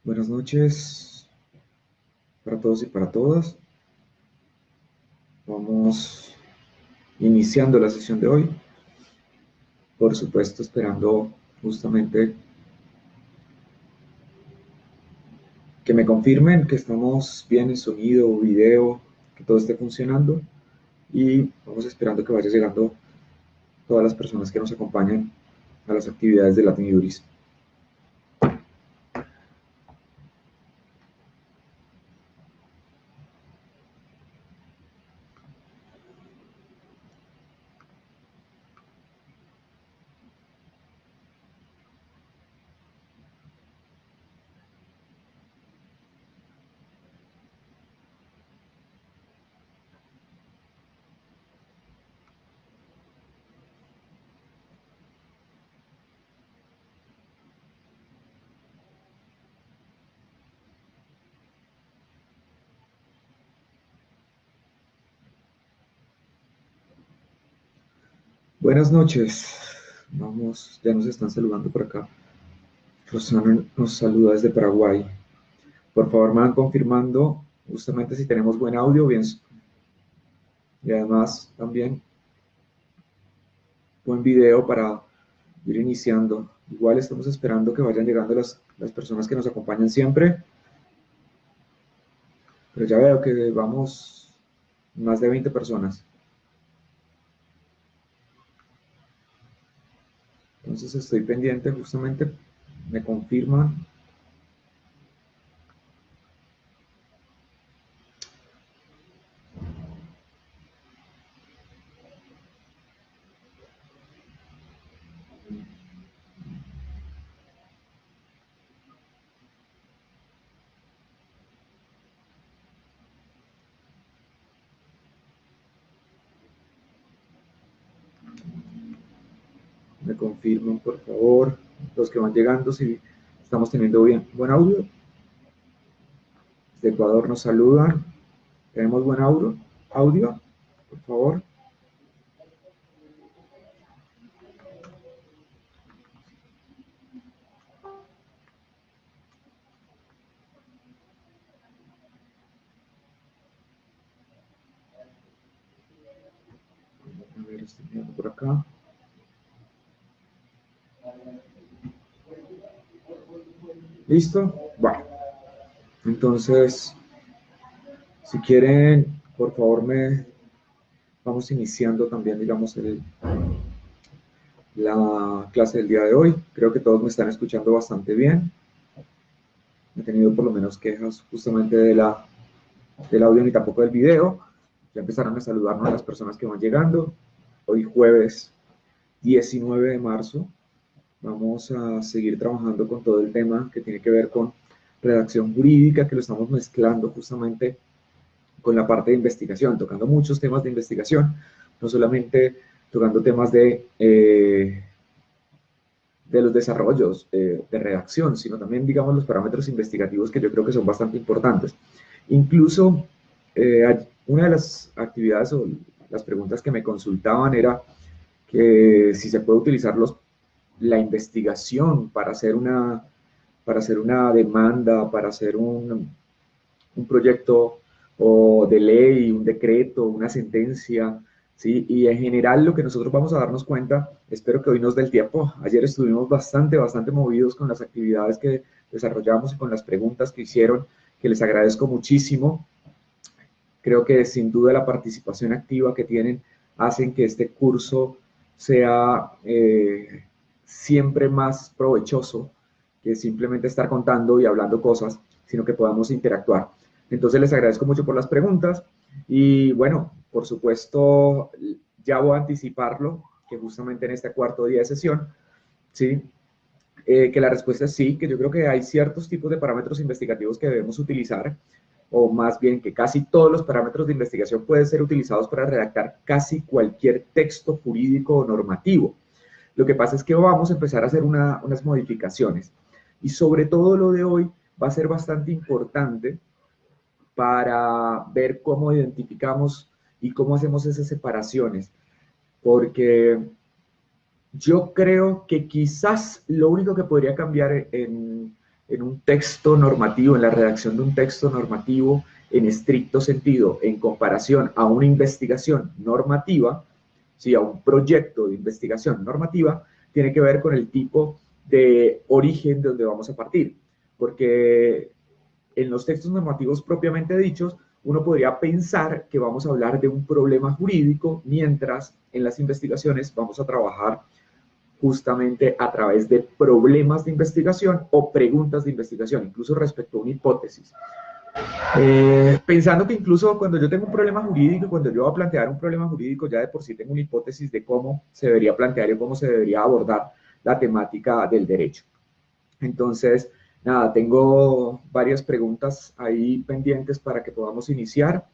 Buenas noches para todos y para todas. Vamos iniciando la sesión de hoy. Por supuesto, esperando justamente que me confirmen que estamos bien en sonido, video, que todo esté funcionando. Y vamos esperando que vaya llegando todas las personas que nos acompañan a las actividades de Latin Iuris. Buenas noches. Vamos, ya nos están saludando por acá. Rosana nos saluda desde Paraguay. Por favor, me van confirmando justamente si tenemos buen audio, bien, y además también buen video para ir iniciando. Igual estamos esperando que vayan llegando las personas que nos acompañan siempre, pero ya veo que vamos más de 20 personas. Entonces estoy pendiente, justamente me confirman. Me confirman, por favor, los que van llegando, si estamos teniendo buen audio. Desde Ecuador nos saludan. Tenemos buen audio, por favor. A ver, estoy mirando por acá. ¿Listo? Bueno, entonces, si quieren, por favor, vamos iniciando también, digamos, la clase del día de hoy. Creo que todos me están escuchando bastante bien. He tenido por lo menos quejas justamente del audio ni tampoco del video. Ya empezaron a saludarnos las personas que van llegando. Hoy jueves 19 de marzo vamos a seguir trabajando con todo el tema que tiene que ver con redacción jurídica, que lo estamos mezclando justamente con la parte de investigación, tocando muchos temas de investigación, no solamente tocando temas de los desarrollos de redacción, sino también, digamos, los parámetros investigativos que yo creo que son bastante importantes. Incluso, una de las actividades o las preguntas que me consultaban era que si se puede utilizar la investigación para hacer una demanda, para hacer un proyecto o de ley, un decreto, una sentencia, ¿sí? Y en general lo que nosotros vamos a darnos cuenta, espero que hoy nos dé el tiempo. Ayer estuvimos bastante movidos con las actividades que desarrollamos y con las preguntas que hicieron, que les agradezco muchísimo. Creo que sin duda la participación activa que tienen hacen que este curso sea siempre más provechoso que simplemente estar contando y hablando cosas, sino que podamos interactuar. Entonces les agradezco mucho por las preguntas y bueno, por supuesto, ya voy a anticiparlo, que justamente en este cuarto día de sesión, ¿sí? Que la respuesta es sí, que yo creo que hay ciertos tipos de parámetros investigativos que debemos utilizar, o más bien que casi todos los parámetros de investigación pueden ser utilizados para redactar casi cualquier texto jurídico o normativo. Lo que pasa es que vamos a empezar a hacer unas modificaciones y sobre todo lo de hoy va a ser bastante importante para ver cómo identificamos y cómo hacemos esas separaciones, porque Yo creo que quizás lo único que podría cambiar en un texto normativo, en la redacción de un texto normativo en estricto sentido, en comparación a una investigación normativa, ¿sí? A un proyecto de investigación normativa, tiene que ver con el tipo de origen de donde vamos a partir. Porque en los textos normativos propiamente dichos, uno podría pensar que vamos a hablar de un problema jurídico, mientras en las investigaciones vamos a trabajar justamente a través de problemas de investigación o preguntas de investigación, incluso respecto a una hipótesis. Pensando que incluso cuando yo tengo un problema jurídico, cuando yo voy a plantear un problema jurídico, ya de por sí tengo una hipótesis de cómo se debería plantear y cómo se debería abordar la temática del derecho. Entonces, nada, tengo varias preguntas ahí pendientes para que podamos iniciar.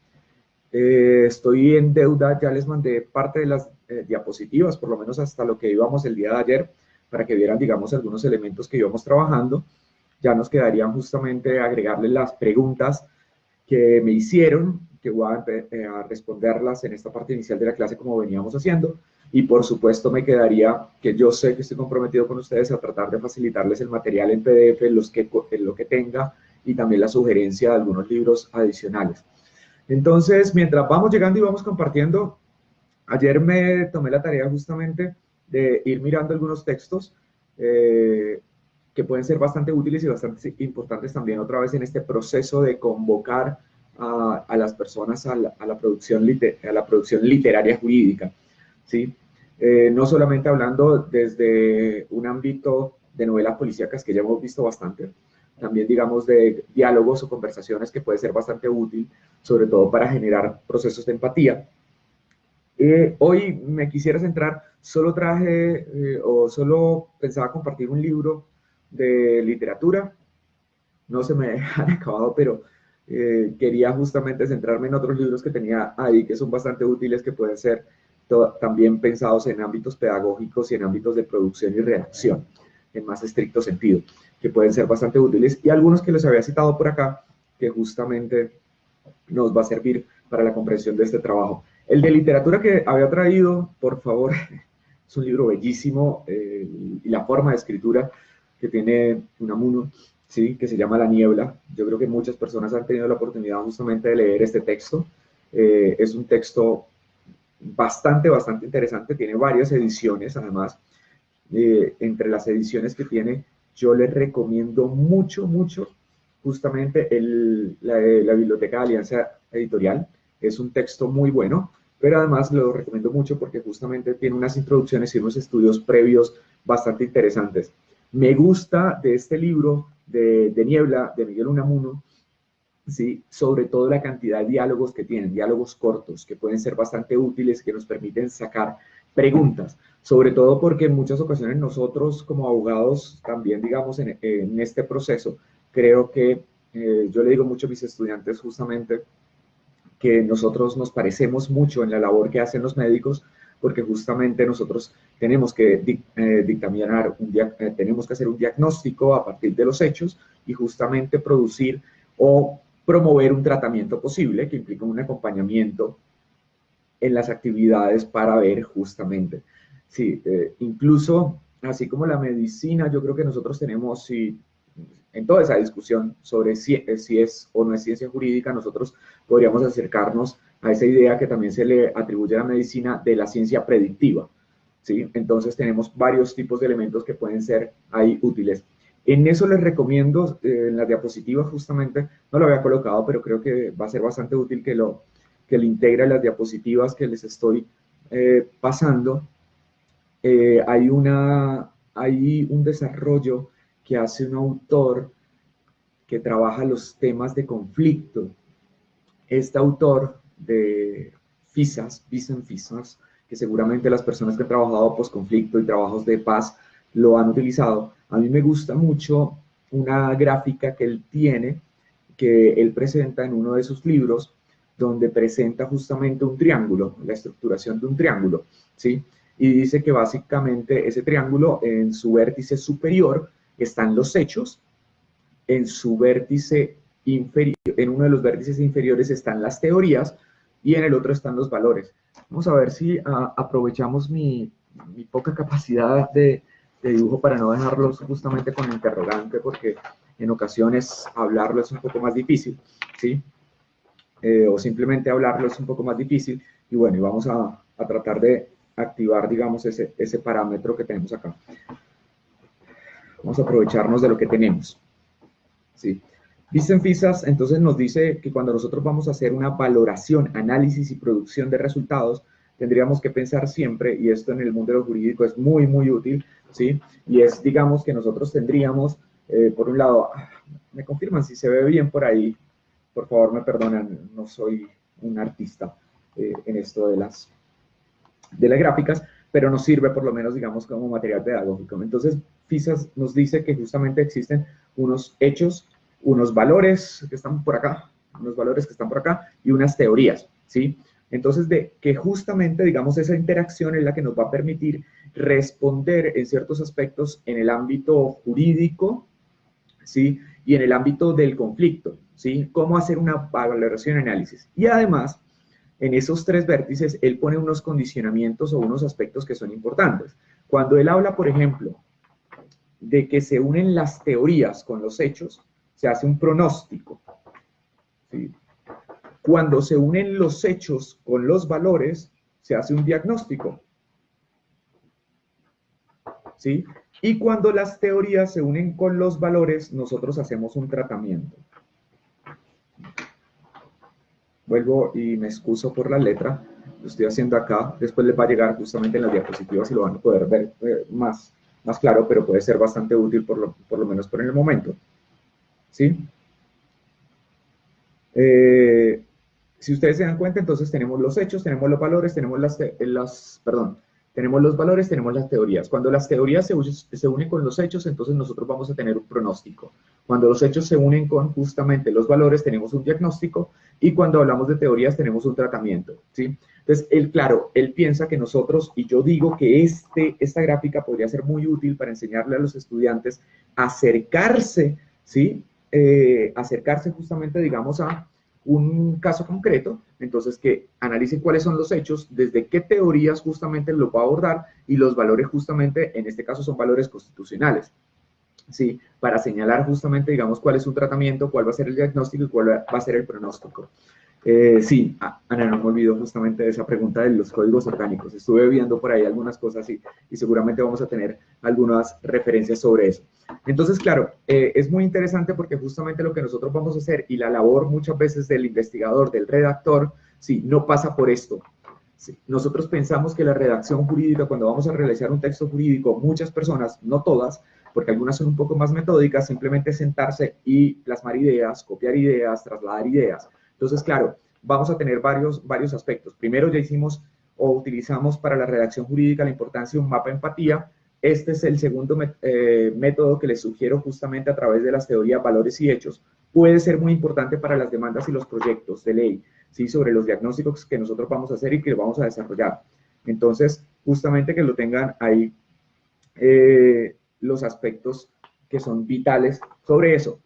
Estoy en deuda, ya les mandé parte de las diapositivas, por lo menos hasta lo que íbamos el día de ayer, para que vieran, digamos, algunos elementos que íbamos trabajando. Ya nos quedarían justamente agregarles las preguntas que me hicieron, que voy a responderlas en esta parte inicial de la clase como veníamos haciendo. Y por supuesto me quedaría, que yo sé que estoy comprometido con ustedes a tratar de facilitarles el material en PDF, en lo que tenga, y también la sugerencia de algunos libros adicionales. Entonces, mientras vamos llegando y vamos compartiendo, ayer me tomé la tarea justamente de ir mirando algunos textos que pueden ser bastante útiles y bastante importantes también otra vez en este proceso de convocar a las personas a la producción literaria jurídica, ¿sí? No solamente hablando desde un ámbito de novelas policíacas que ya hemos visto bastante, también digamos de diálogos o conversaciones que puede ser bastante útil, sobre todo para generar procesos de empatía. Hoy me quisiera centrar, solo traje o solo pensaba compartir un libro de literatura, no se me han acabado, pero quería justamente centrarme en otros libros que tenía ahí que son bastante útiles, que pueden ser también pensados en ámbitos pedagógicos y en ámbitos de producción y redacción, en más estricto sentido, que pueden ser bastante útiles, y algunos que les había citado por acá, que justamente nos va a servir para la comprensión de este trabajo. El de literatura que había traído, por favor, es un libro bellísimo, y la forma de escritura que tiene Unamuno, ¿sí? Que se llama La Niebla. Yo creo que muchas personas han tenido la oportunidad justamente de leer este texto. Es un texto bastante interesante, tiene varias ediciones además. Entre las ediciones que tiene, yo les recomiendo mucho justamente la Biblioteca de Alianza Editorial. Es un texto muy bueno, pero además lo recomiendo mucho porque justamente tiene unas introducciones y unos estudios previos bastante interesantes. Me gusta de este libro de Niebla, de Miguel Unamuno, ¿sí? Sobre todo la cantidad de diálogos que tienen, diálogos cortos, que pueden ser bastante útiles, que nos permiten sacar preguntas, sobre todo porque en muchas ocasiones nosotros como abogados también, digamos, en este proceso, creo que yo le digo mucho a mis estudiantes justamente que nosotros nos parecemos mucho en la labor que hacen los médicos, porque justamente nosotros tenemos que dictaminar, tenemos que hacer un diagnóstico a partir de los hechos y justamente producir o promover un tratamiento posible que implica un acompañamiento en las actividades para ver justamente. Sí, incluso así como la medicina, yo creo que nosotros tenemos, sí, en toda esa discusión sobre si es o no es ciencia jurídica, nosotros podríamos acercarnos a esa idea que también se le atribuye a la medicina de la ciencia predictiva, ¿sí? Entonces tenemos varios tipos de elementos que pueden ser ahí útiles. En eso les recomiendo, en las diapositivas justamente, no lo había colocado, pero creo que va a ser bastante útil que lo integre las diapositivas que les estoy pasando. Hay un desarrollo que hace un autor que trabaja los temas de conflicto. Este autor de FISAS, Vicent FISAS, que seguramente las personas que han trabajado posconflicto y trabajos de paz lo han utilizado. A mí me gusta mucho una gráfica que él tiene, que él presenta en uno de sus libros, donde presenta justamente un triángulo, la estructuración de un triángulo, ¿sí? Y dice que básicamente ese triángulo, en su vértice superior están los hechos, en su vértice inferior, en uno de los vértices inferiores están las teorías y en el otro están los valores. Vamos a ver si aprovechamos mi mi poca capacidad de dibujo para no dejarlos justamente con interrogante, porque en ocasiones hablarlo es un poco más difícil, ¿sí? O simplemente hablarlo es un poco más difícil, y bueno, y vamos a tratar de activar, digamos, ese parámetro que tenemos acá. Vamos a aprovecharnos de lo que tenemos, ¿sí? Fisas entonces nos dice que cuando nosotros vamos a hacer una valoración, análisis y producción de resultados, tendríamos que pensar siempre, y esto en el mundo de lo jurídico es muy, muy útil, ¿sí? Y es, digamos, que nosotros tendríamos, por un lado, me confirman si se ve bien por ahí, por favor me perdonan, no soy un artista en esto de las gráficas, pero nos sirve por lo menos, digamos, como material pedagógico. Entonces, FISAS nos dice que justamente existen unos hechos, unos valores que están por acá, unos valores que están por acá, y unas teorías, ¿sí? Entonces, de que justamente, digamos, esa interacción es la que nos va a permitir responder en ciertos aspectos en el ámbito jurídico, ¿sí? Y en el ámbito del conflicto, ¿sí? Cómo hacer una valoración y análisis. Y además, en esos tres vértices, él pone unos condicionamientos o unos aspectos que son importantes. Cuando él habla, por ejemplo, de que se unen las teorías con los hechos, se hace un pronóstico, ¿sí? Cuando se unen los hechos con los valores, se hace un diagnóstico, ¿sí? Y cuando las teorías se unen con los valores, nosotros hacemos un tratamiento. Vuelvo y me excuso por la letra, lo estoy haciendo acá, después les va a llegar justamente en las diapositivas y lo van a poder ver más claro, pero puede ser bastante útil por lo menos por el momento, ¿sí? Si ustedes se dan cuenta, entonces tenemos los hechos, tenemos los valores, tenemos tenemos los valores, tenemos las teorías. Cuando las teorías se unen con los hechos, entonces nosotros vamos a tener un pronóstico. Cuando los hechos se unen con justamente los valores, tenemos un diagnóstico, y cuando hablamos de teorías, tenemos un tratamiento, ¿sí? Entonces, él piensa que nosotros, y yo digo que esta gráfica podría ser muy útil para enseñarle a los estudiantes a acercarse, ¿sí? Acercarse justamente, digamos, a un caso concreto, entonces que analicen cuáles son los hechos, desde qué teorías justamente lo va a abordar, y los valores justamente, en este caso son valores constitucionales, ¿sí? Para señalar justamente, digamos, cuál es su tratamiento, cuál va a ser el diagnóstico y cuál va a ser el pronóstico. Sí, Ana, no me olvido justamente de esa pregunta de los códigos orgánicos. Estuve viendo por ahí algunas cosas y seguramente vamos a tener algunas referencias sobre eso. Entonces, claro, es muy interesante porque justamente lo que nosotros vamos a hacer, y la labor muchas veces del investigador, del redactor, sí, no pasa por esto. Sí, nosotros pensamos que la redacción jurídica, cuando vamos a realizar un texto jurídico, muchas personas, no todas, porque algunas son un poco más metódicas, simplemente sentarse y plasmar ideas, copiar ideas, trasladar ideas. Entonces, claro, vamos a tener varios aspectos. Primero ya hicimos o utilizamos para la redacción jurídica la importancia de un mapa de empatía. Este es el segundo método que les sugiero justamente a través de las teorías, valores y hechos. Puede ser muy importante para las demandas y los proyectos de ley, ¿sí? Sobre los diagnósticos que nosotros vamos a hacer y que vamos a desarrollar. Entonces, justamente que lo tengan ahí los aspectos que son vitales sobre eso.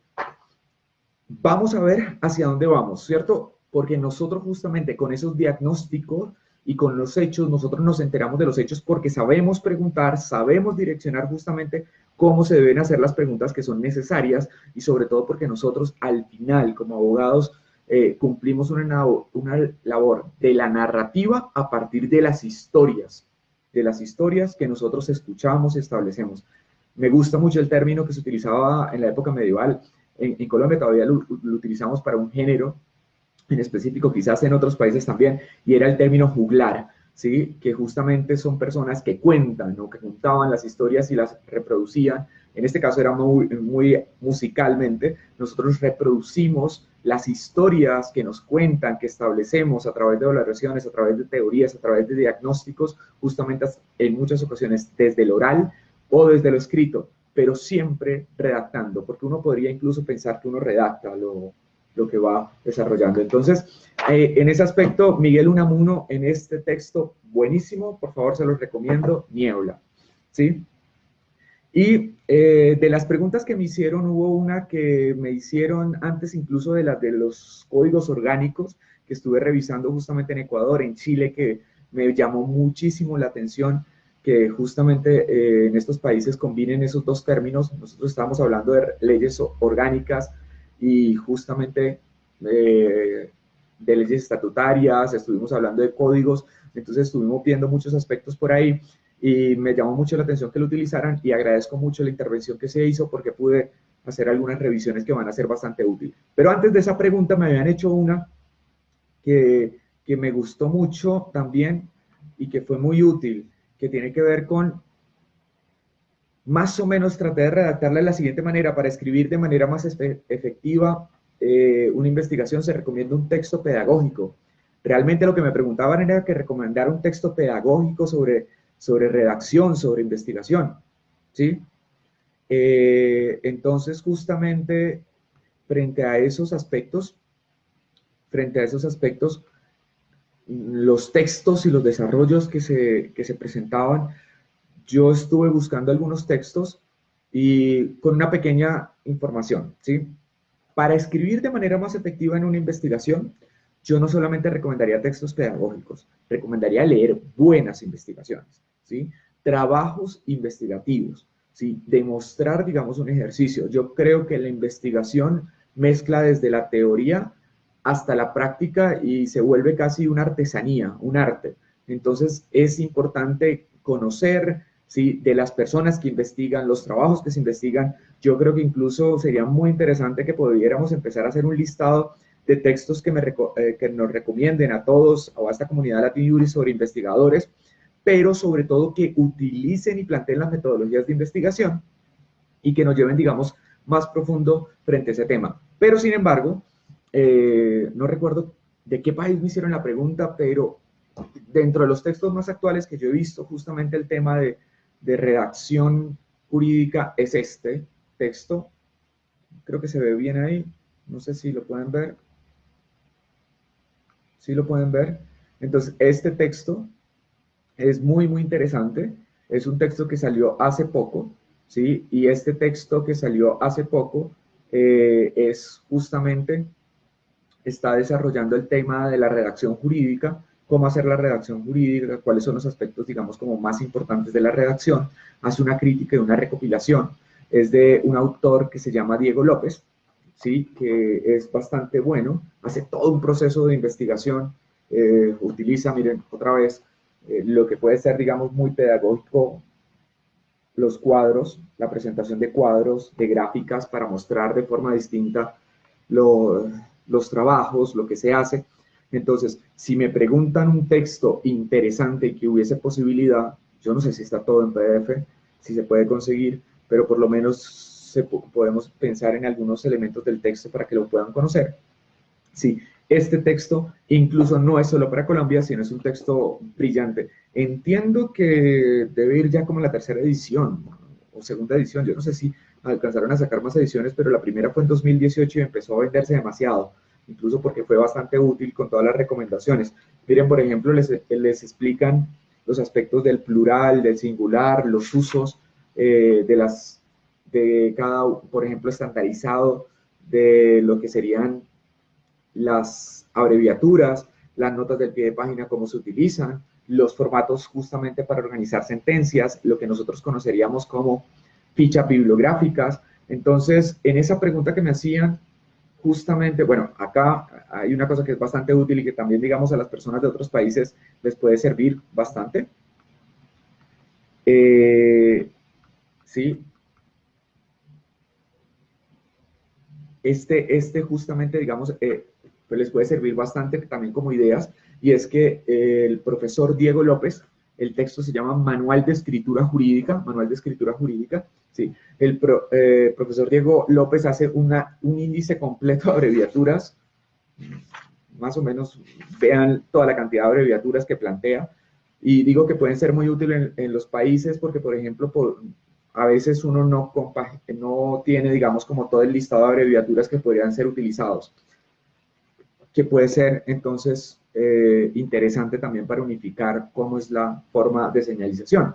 Vamos a ver hacia dónde vamos, ¿cierto? Porque nosotros justamente con esos diagnósticos y con los hechos, nosotros nos enteramos de los hechos porque sabemos preguntar, sabemos direccionar justamente cómo se deben hacer las preguntas que son necesarias, y sobre todo porque nosotros al final, como abogados, cumplimos una labor de la narrativa a partir de las historias que nosotros escuchamos y establecemos. Me gusta mucho el término que se utilizaba en la época medieval. En Colombia todavía lo utilizamos para un género en específico, quizás en otros países también, y era el término juglar, ¿sí? Que justamente son personas que cuentan, ¿no? Que contaban las historias y las reproducían. En este caso era muy musicalmente. Nosotros reproducimos las historias que nos cuentan, que establecemos a través de valoraciones, a través de teorías, a través de diagnósticos, justamente en muchas ocasiones desde el oral o desde lo escrito, pero siempre redactando, porque uno podría incluso pensar que uno redacta lo que va desarrollando. Entonces, en ese aspecto, Miguel Unamuno, en este texto, buenísimo, por favor, se los recomiendo, Niebla, ¿sí? Y de las preguntas que me hicieron, hubo una que me hicieron antes incluso de las de los códigos orgánicos, que estuve revisando justamente en Ecuador, en Chile, que me llamó muchísimo la atención, que justamente en estos países combinen esos dos términos. Nosotros estábamos hablando de leyes orgánicas y justamente de leyes estatutarias, estuvimos hablando de códigos, entonces estuvimos viendo muchos aspectos por ahí y me llamó mucho la atención que lo utilizaran y agradezco mucho la intervención que se hizo porque pude hacer algunas revisiones que van a ser bastante útiles. Pero antes de esa pregunta me habían hecho una que me gustó mucho también y que fue muy útil, que tiene que ver con, más o menos traté de redactarla de la siguiente manera: para escribir de manera más efectiva una investigación se recomienda un texto pedagógico. Realmente lo que me preguntaban era que recomendara un texto pedagógico sobre redacción, sobre investigación, ¿sí? Entonces, justamente frente a esos aspectos, los textos y los desarrollos que se presentaban, yo estuve buscando algunos textos y con una pequeña información, ¿sí? Para escribir de manera más efectiva en una investigación, yo no solamente recomendaría textos pedagógicos, recomendaría leer buenas investigaciones, ¿sí? Trabajos investigativos, ¿sí? Demostrar, digamos, un ejercicio. Yo creo que la investigación mezcla desde la teoría hasta la práctica y se vuelve casi una artesanía, un arte. Entonces es importante conocer, ¿sí?, de las personas que investigan, los trabajos que se investigan. Yo creo que incluso sería muy interesante que pudiéramos empezar a hacer un listado de textos que nos recomienden a todos o a esta comunidad Latin sobre investigadores, pero sobre todo que utilicen y planteen las metodologías de investigación y que nos lleven, digamos, más profundo frente a ese tema. Pero, sin embargo, no recuerdo de qué país me hicieron la pregunta, pero dentro de los textos más actuales que yo he visto, justamente el tema de redacción jurídica es este texto. Creo que se ve bien ahí. No sé si lo pueden ver. ¿Sí lo pueden ver? Entonces, este texto es muy, muy interesante. Es un texto que salió hace poco, ¿sí? Y este texto que salió hace poco es justamente, está desarrollando el tema de la redacción jurídica, cómo hacer la redacción jurídica, cuáles son los aspectos, digamos, como más importantes de la redacción. Hace una crítica y una recopilación. Es de un autor que se llama Diego López, ¿sí? Que es bastante bueno, hace todo un proceso de investigación, utiliza, miren, otra vez, lo que puede ser, digamos, muy pedagógico, los cuadros, la presentación de cuadros, de gráficas para mostrar de forma distinta los trabajos, lo que se hace. Entonces, si me preguntan un texto interesante y que hubiese posibilidad, yo no sé si está todo en PDF, si se puede conseguir, pero por lo menos podemos pensar en algunos elementos del texto para que lo puedan conocer. Sí, este texto incluso no es solo para Colombia, sino es un texto brillante. Entiendo que debe ir ya como la tercera edición o segunda edición. Yo no sé si alcanzaron a sacar más ediciones, pero la primera fue en 2018 y empezó a venderse demasiado, incluso porque fue bastante útil con todas las recomendaciones. Miren, por ejemplo, les explican los aspectos del plural, del singular, los usos de cada, por ejemplo, estandarizado de lo que serían las abreviaturas, las notas del pie de página, cómo se utilizan, los formatos justamente para organizar sentencias, lo que nosotros conoceríamos como fichas bibliográficas. Entonces, en esa pregunta que me hacían, justamente, bueno, acá hay una cosa que es bastante útil y que también, digamos, a las personas de otros países les puede servir bastante. Sí. Justamente, digamos, pues les puede servir bastante también como ideas, y es que el profesor Diego López, el texto se llama Manual de Escritura Jurídica, ¿sí? Profesor Diego López hace un índice completo de abreviaturas, más o menos vean toda la cantidad de abreviaturas que plantea, y digo que pueden ser muy útiles en los países porque, por ejemplo, a veces uno no tiene, digamos, como todo el listado de abreviaturas que podrían ser utilizados, que puede ser entonces interesante también para unificar cómo es la forma de señalización.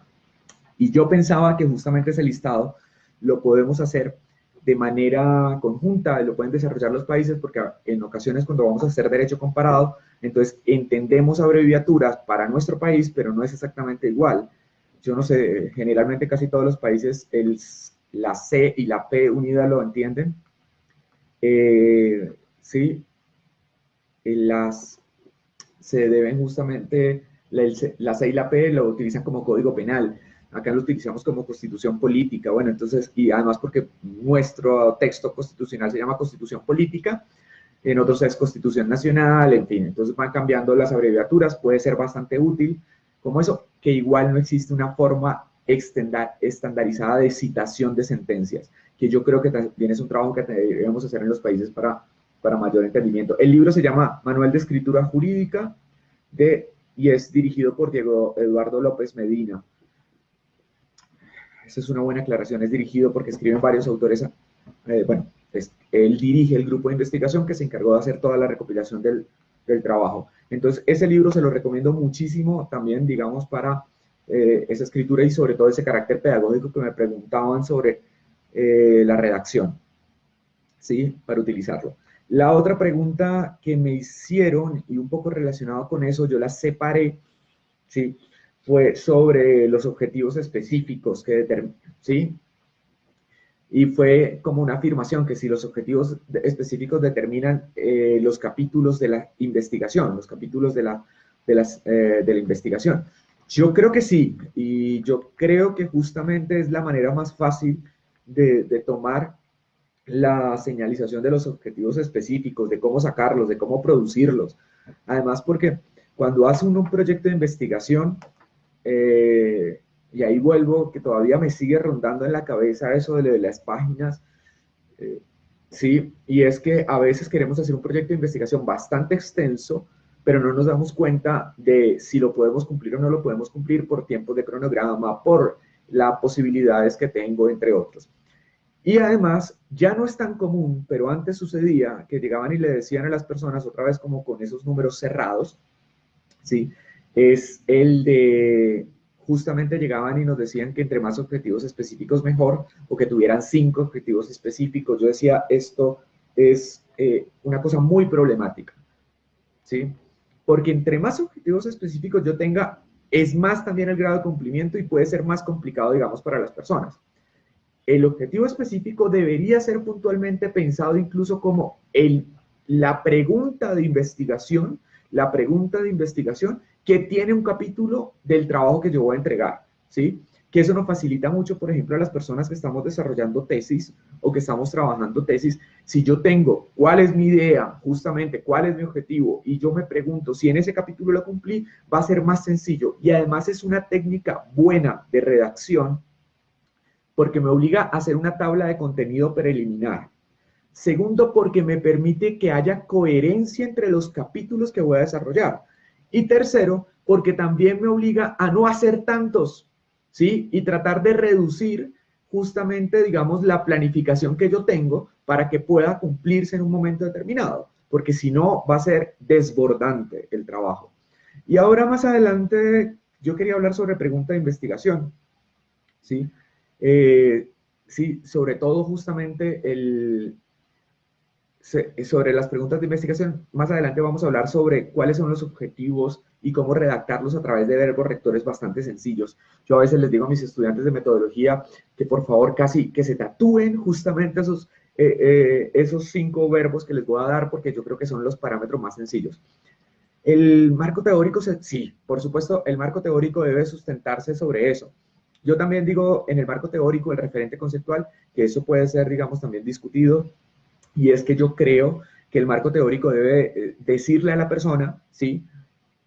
Y yo pensaba que justamente ese listado lo podemos hacer de manera conjunta, lo pueden desarrollar los países, porque en ocasiones cuando vamos a hacer derecho comparado, entonces entendemos abreviaturas para nuestro país, pero no es exactamente igual. yo no sé, generalmente casi todos los países la C y la P unida lo entienden. Sí, las se deben justamente, la C y la P lo utilizan como código penal, acá lo utilizamos como constitución política, bueno, entonces, y además porque nuestro texto constitucional se llama constitución política, en otros es constitución nacional, en fin, entonces van cambiando las abreviaturas, puede ser bastante útil, como eso, que igual no existe una forma estandarizada de citación de sentencias, que yo creo que también es un trabajo que debemos hacer en los países para mayor entendimiento. El libro se llama Manual de Escritura Jurídica y es dirigido por Diego Eduardo López Medina. Esa es una buena aclaración, es dirigido porque escriben varios autores, bueno, él dirige el grupo de investigación que se encargó de hacer toda la recopilación del trabajo. Entonces, ese libro se lo recomiendo muchísimo también, digamos, para esa escritura y sobre todo ese carácter pedagógico que me preguntaban sobre la redacción, ¿sí? Para utilizarlo. La otra pregunta que me hicieron, y un poco relacionado con eso, yo la separé, ¿sí? Fue sobre los objetivos específicos que determinan, ¿sí? Y fue como una afirmación que si los objetivos específicos determinan los capítulos de la investigación, los capítulos de la investigación. Yo creo que sí, y yo creo que justamente es la manera más fácil de tomar la señalización de los objetivos específicos, de cómo sacarlos, de cómo producirlos. Además, porque cuando hace un proyecto de investigación, y ahí vuelvo, que todavía me sigue rondando en la cabeza eso de las páginas, sí, y es que a veces queremos hacer un proyecto de investigación bastante extenso, pero no nos damos cuenta de si lo podemos cumplir o no lo podemos cumplir por tiempos de cronograma, por las posibilidades que tengo, entre otros. Y además, ya no es tan común, pero antes sucedía que llegaban y le decían a las personas, otra vez como con esos números cerrados, ¿sí? Es el de, justamente llegaban y nos decían que entre más objetivos específicos mejor, o que tuvieran 5 objetivos específicos. Yo decía, esto es una cosa muy problemática, ¿sí? Porque entre más objetivos específicos yo tenga, es más también el grado de cumplimiento y puede ser más complicado, digamos, para las personas. El objetivo específico debería ser puntualmente pensado incluso como la pregunta de investigación, que tiene un capítulo del trabajo que yo voy a entregar, ¿sí? Que eso nos facilita mucho, por ejemplo, a las personas que estamos desarrollando tesis o que estamos trabajando tesis. Si yo tengo cuál es mi idea, justamente cuál es mi objetivo, y yo me pregunto si en ese capítulo lo cumplí, va a ser más sencillo. Y además es una técnica buena de redacción porque me obliga a hacer una tabla de contenido preliminar. Segundo, porque me permite que haya coherencia entre los capítulos que voy a desarrollar. Y tercero, porque también me obliga a no hacer tantos, ¿sí? Y tratar de reducir justamente, digamos, la planificación que yo tengo para que pueda cumplirse en un momento determinado, porque si no va a ser desbordante el trabajo. Y ahora más adelante yo quería hablar sobre pregunta de investigación, ¿sí? Sí, sobre todo justamente sobre las preguntas de investigación. Más adelante vamos a hablar sobre cuáles son los objetivos y cómo redactarlos a través de verbos rectores bastante sencillos. Yo a veces les digo a mis estudiantes de metodología que por favor casi que se tatúen justamente esos 5 verbos que les voy a dar porque yo creo que son los parámetros más sencillos. El marco teórico, sí, por supuesto, el marco teórico debe sustentarse sobre eso. Yo también digo en el marco teórico, el referente conceptual, que eso puede ser, digamos, también discutido, y es que yo creo que el marco teórico debe decirle a la persona, ¿sí?,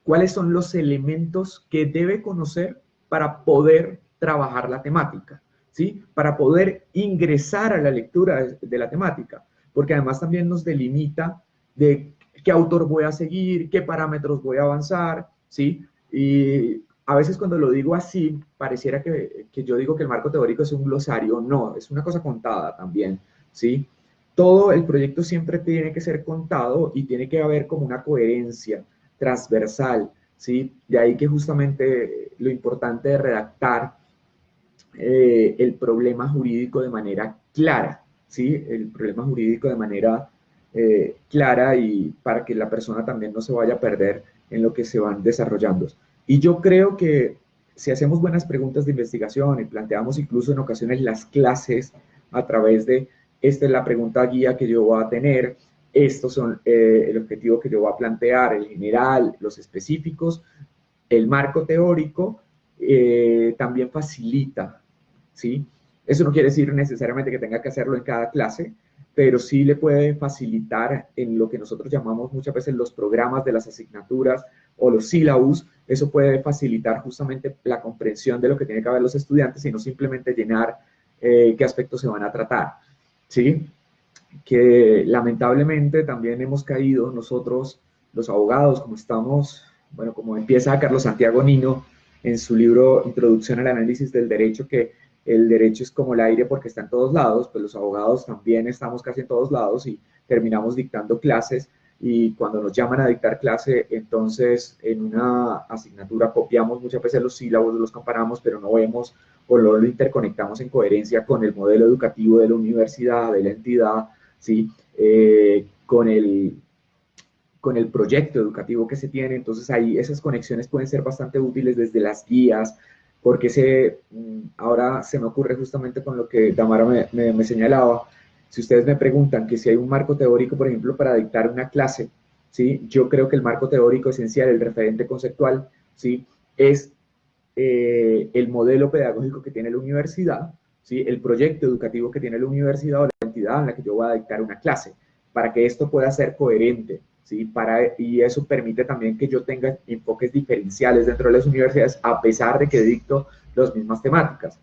cuáles son los elementos que debe conocer para poder trabajar la temática, ¿sí?, para poder ingresar a la lectura de la temática, porque además también nos delimita de qué autor voy a seguir, qué parámetros voy a avanzar, ¿sí? Y a veces cuando lo digo así, pareciera que yo digo que el marco teórico es un glosario. No, es una cosa contada también, ¿sí? Todo el proyecto siempre tiene que ser contado y tiene que haber como una coherencia transversal, ¿sí? De ahí que justamente lo importante de redactar el problema jurídico de manera clara, ¿sí? El problema jurídico de manera clara y para que la persona también no se vaya a perder en lo que se van desarrollando. Y yo creo que si hacemos buenas preguntas de investigación y planteamos incluso en ocasiones las clases a través de, esta es la pregunta guía que yo voy a tener, estos son el objetivo que yo voy a plantear, el general, los específicos, el marco teórico, también facilita, ¿sí? Eso no quiere decir necesariamente que tenga que hacerlo en cada clase, pero sí le puede facilitar en lo que nosotros llamamos muchas veces los programas de las asignaturas o los sílabus. Eso puede facilitar justamente la comprensión de lo que tienen que ver los estudiantes y no simplemente llenar qué aspectos se van a tratar, ¿sí? Que lamentablemente también hemos caído nosotros, los abogados, como estamos, bueno, como empieza Carlos Santiago Nino en su libro Introducción al Análisis del Derecho, que el derecho es como el aire porque está en todos lados, pues los abogados también estamos casi en todos lados y terminamos dictando clases y cuando nos llaman a dictar clase, entonces en una asignatura copiamos muchas veces los sílabos, los comparamos, pero no vemos o lo interconectamos en coherencia con el modelo educativo de la universidad, de la entidad, ¿sí? Con el proyecto educativo que se tiene. Entonces ahí esas conexiones pueden ser bastante útiles desde las guías, porque ahora se me ocurre justamente con lo que Damara me señalaba. Si ustedes me preguntan que si hay un marco teórico, por ejemplo, para dictar una clase, ¿sí? Yo creo que el marco teórico esencial, el referente conceptual, ¿sí? Es el modelo pedagógico que tiene la universidad, ¿sí? El proyecto educativo que tiene la universidad o la entidad en la que yo voy a dictar una clase, para que esto pueda ser coherente, ¿sí? Y eso permite también que yo tenga enfoques diferenciales dentro de las universidades, a pesar de que dicto las mismas temáticas.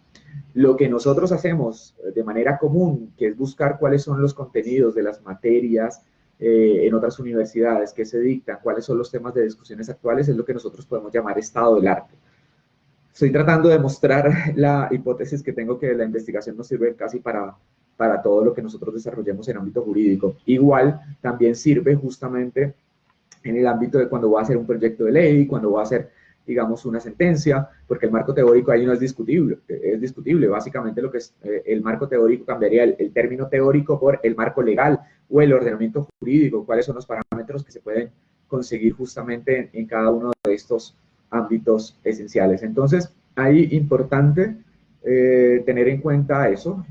Lo que nosotros hacemos de manera común, que es buscar cuáles son los contenidos de las materias en otras universidades que se dictan, cuáles son los temas de discusiones actuales, es lo que nosotros podemos llamar estado del arte. Estoy tratando de mostrar la hipótesis que tengo, que la investigación nos sirve casi para todo lo que nosotros desarrollemos en ámbito jurídico. Igual también sirve justamente en el ámbito de cuando voy a hacer un proyecto de ley, cuando voy a hacer, digamos, una sentencia, porque el marco teórico ahí no es discutible. Básicamente lo que es el marco teórico cambiaría el término teórico por el marco legal o el ordenamiento jurídico, cuáles son los parámetros que se pueden conseguir justamente en cada uno de estos ámbitos esenciales. Entonces, ahí importante tener en cuenta eso,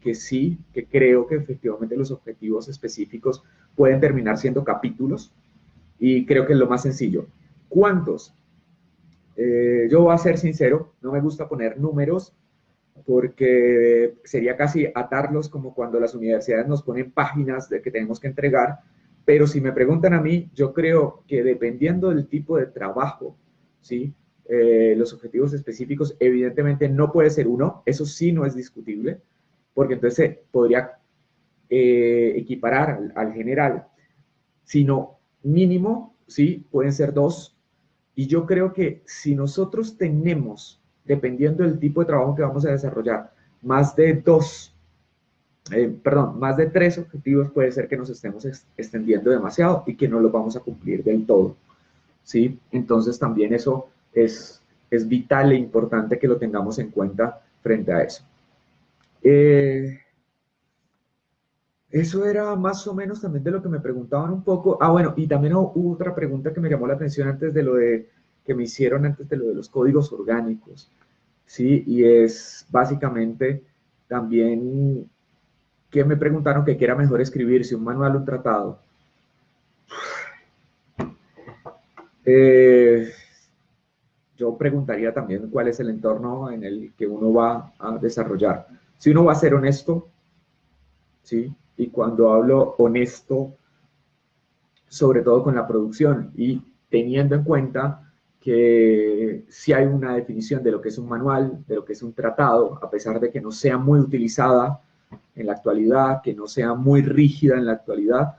que sí, que creo que efectivamente los objetivos específicos pueden terminar siendo capítulos y creo que es lo más sencillo. ¿Cuántos? Yo voy a ser sincero, no me gusta poner números porque sería casi atarlos como cuando las universidades nos ponen páginas de que tenemos que entregar, pero si me preguntan a mí, yo creo que dependiendo del tipo de trabajo, ¿sí? Los objetivos específicos, evidentemente no puede ser uno, eso sí no es discutible, porque entonces podría equiparar al general, sino mínimo, ¿sí? Pueden ser dos, y yo creo que si nosotros tenemos, dependiendo del tipo de trabajo que vamos a desarrollar, más de más de tres objetivos, puede ser que nos estemos extendiendo demasiado y que no los vamos a cumplir del todo, ¿sí? Entonces también eso es vital e importante que lo tengamos en cuenta frente a eso. Eso era más o menos también de lo que me preguntaban un poco. Ah, bueno, y también hubo otra pregunta que me llamó la atención antes de que me hicieron antes de lo de los códigos orgánicos, ¿sí? Y es básicamente también que me preguntaron que qué era mejor escribir, si un manual o un tratado. Yo preguntaría también cuál es el entorno en el que uno va a desarrollar. Si uno va a ser honesto, ¿sí? Y cuando hablo honesto, sobre todo con la producción y teniendo en cuenta que si hay una definición de lo que es un manual, de lo que es un tratado, a pesar de que no sea muy utilizada en la actualidad, que no sea muy rígida en la actualidad,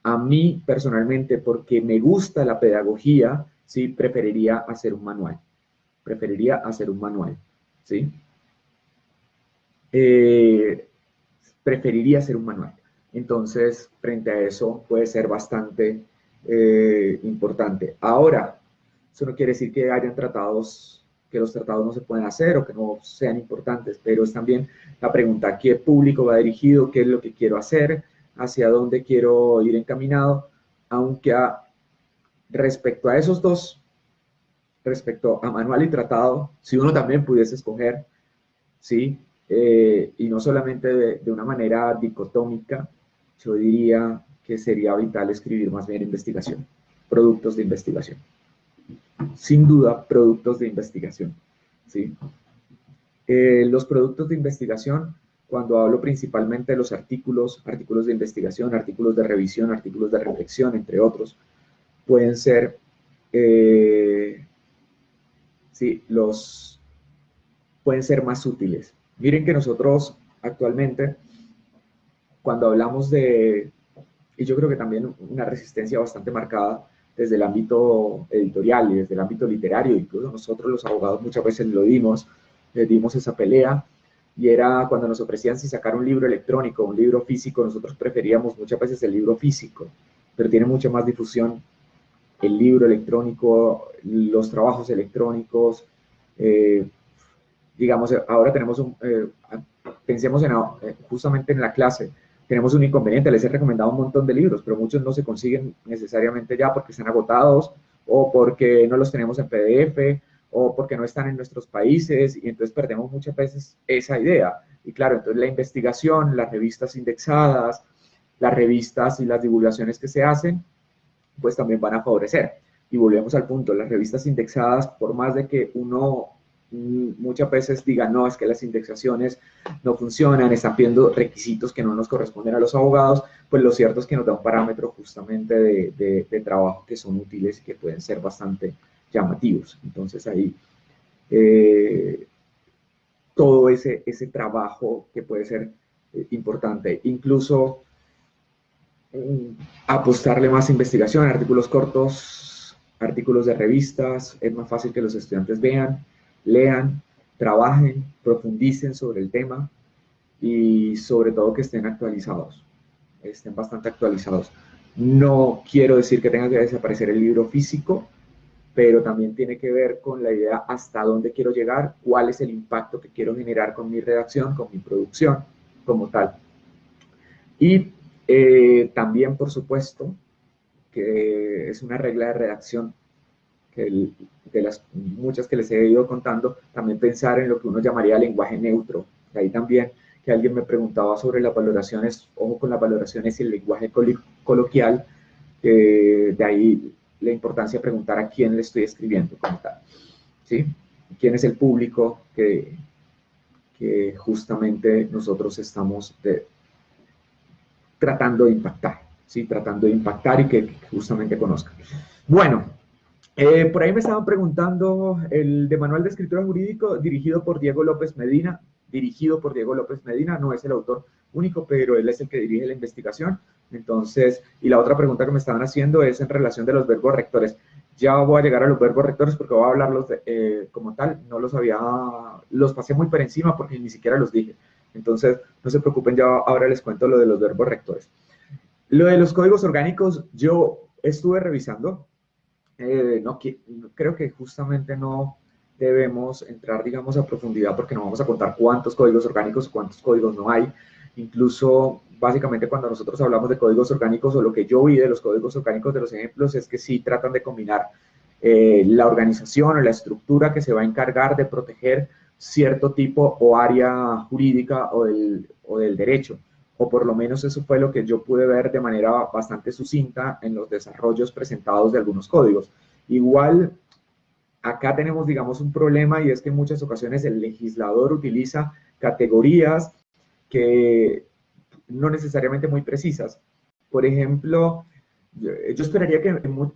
a mí personalmente, porque me gusta la pedagogía, sí, preferiría hacer un manual. Preferiría hacer un manual, ¿sí? Preferiría hacer un manual. Entonces, frente a eso, puede ser bastante importante. Ahora, eso no quiere decir que hayan tratados, que los tratados no se pueden hacer o que no sean importantes, pero es también la pregunta, ¿a qué público va dirigido? ¿Qué es lo que quiero hacer? ¿Hacia dónde quiero ir encaminado? Aunque respecto a esos dos, respecto a manual y tratado, si uno también pudiese escoger, ¿sí? Y no solamente de una manera dicotómica, yo diría que sería vital escribir más bien investigación, productos de investigación. Sin duda, productos de investigación, ¿sí? Los productos de investigación, cuando hablo principalmente de los artículos, artículos de investigación, artículos de revisión, artículos de reflexión, entre otros, pueden ser, sí, pueden ser más útiles. Miren que nosotros actualmente, cuando hablamos y yo creo que también una resistencia bastante marcada desde el ámbito editorial y desde el ámbito literario, incluso nosotros los abogados muchas veces les dimos esa pelea, y era cuando nos ofrecían si sacar un libro electrónico, un libro físico, nosotros preferíamos muchas veces el libro físico, pero tiene mucha más difusión el libro electrónico, los trabajos electrónicos, digamos, ahora tenemos pensemos justamente en la clase, tenemos un inconveniente, les he recomendado un montón de libros, pero muchos no se consiguen necesariamente ya porque están agotados, o porque no los tenemos en PDF, o porque no están en nuestros países, y entonces perdemos muchas veces esa idea. Y claro, entonces la investigación, las revistas indexadas, las revistas y las divulgaciones que se hacen, pues también van a favorecer. Y volvemos al punto, las revistas indexadas, por más de que uno muchas veces diga, no, es que las indexaciones no funcionan, están pidiendo requisitos que no nos corresponden a los abogados, pues lo cierto es que nos da un parámetro justamente de trabajo que son útiles y que pueden ser bastante llamativos. Entonces ahí todo ese trabajo que puede ser importante, incluso apostarle más a investigación, artículos cortos, artículos de revistas, es más fácil que los estudiantes vean, lean, trabajen, profundicen sobre el tema y sobre todo que estén actualizados, estén bastante actualizados. No quiero decir que tenga que desaparecer el libro físico, pero también tiene que ver con la idea hasta dónde quiero llegar, cuál es el impacto que quiero generar con mi redacción, con mi producción como tal. Y también, por supuesto, que es una regla de redacción, que de las muchas que les he ido contando, también pensar en lo que uno llamaría lenguaje neutro. De ahí también que alguien me preguntaba sobre las valoraciones, ojo con las valoraciones y el lenguaje coloquial, de ahí la importancia de preguntar a quién le estoy escribiendo como tal, ¿sí? ¿Quién es el público que justamente nosotros estamos tratando de impactar, ¿sí? Tratando de impactar y que justamente conozcan. Bueno, por ahí me estaban preguntando el de Manual de Escritura Jurídico, dirigido por Diego López Medina, no es el autor único, pero él es el que dirige la investigación. Entonces, y la otra pregunta que me estaban haciendo es en relación de los verbos rectores. Ya voy a llegar a los verbos rectores porque voy a hablarlos como tal, no los pasé muy por encima porque ni siquiera los dije. Entonces, no se preocupen, ya ahora les cuento lo de los verbos rectores. Lo de los códigos orgánicos, yo estuve revisando, creo que justamente no debemos entrar, digamos, a profundidad porque no vamos a contar cuántos códigos orgánicos o cuántos códigos no hay. Incluso, básicamente, cuando nosotros hablamos de códigos orgánicos, o lo que yo vi de los códigos orgánicos de los ejemplos, es que sí tratan de combinar la organización o la estructura que se va a encargar de proteger cierto tipo o área jurídica o del derecho, o por lo menos eso fue lo que yo pude ver de manera bastante sucinta en los desarrollos presentados de algunos códigos. Igual, acá tenemos, digamos, un problema, y es que en muchas ocasiones el legislador utiliza categorías que no necesariamente muy precisas. Por ejemplo, yo esperaría que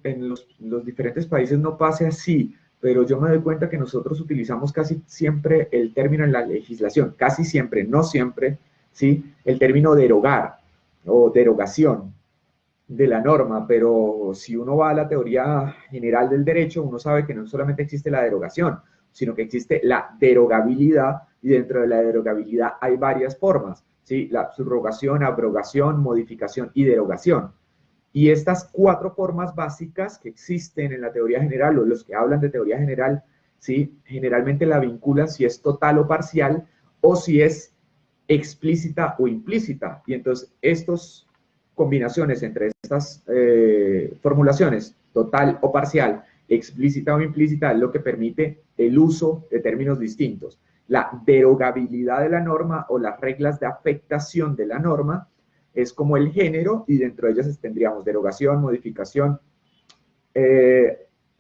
en los diferentes países no pase así, pero yo me doy cuenta que nosotros utilizamos casi siempre el término en la legislación, casi siempre, no siempre, ¿sí? El término derogar o derogación de la norma, pero si uno va a la teoría general del derecho, uno sabe que no solamente existe la derogación, sino que existe la derogabilidad, y dentro de la derogabilidad hay varias formas, ¿sí? La subrogación, abrogación, modificación y derogación. Y estas cuatro formas básicas que existen en la teoría general, o los que hablan de teoría general, ¿sí? Generalmente la vinculan si es total o parcial, o si es explícita o implícita. Y entonces combinaciones entre estas formulaciones, total o parcial, explícita o implícita, es lo que permite el uso de términos distintos. La derogabilidad de la norma o las reglas de afectación de la norma es como el género, y dentro de ellas tendríamos derogación, modificación,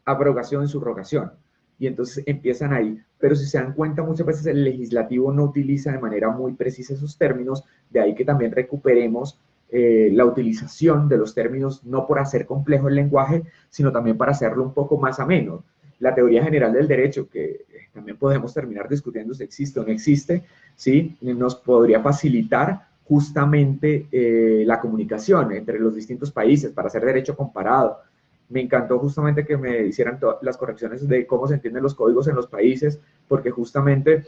abrogación, subrogación. Y entonces empiezan ahí. Pero si se dan cuenta, muchas veces el legislativo no utiliza de manera muy precisa esos términos, de ahí que también recuperemos la utilización de los términos, no por hacer complejo el lenguaje, sino también para hacerlo un poco más ameno. La teoría general del derecho, que también podemos terminar discutiendo si existe o no existe, ¿sí? Nos podría facilitar justamente la comunicación entre los distintos países para hacer derecho comparado. Me encantó justamente que me hicieran las correcciones de cómo se entienden los códigos en los países, porque justamente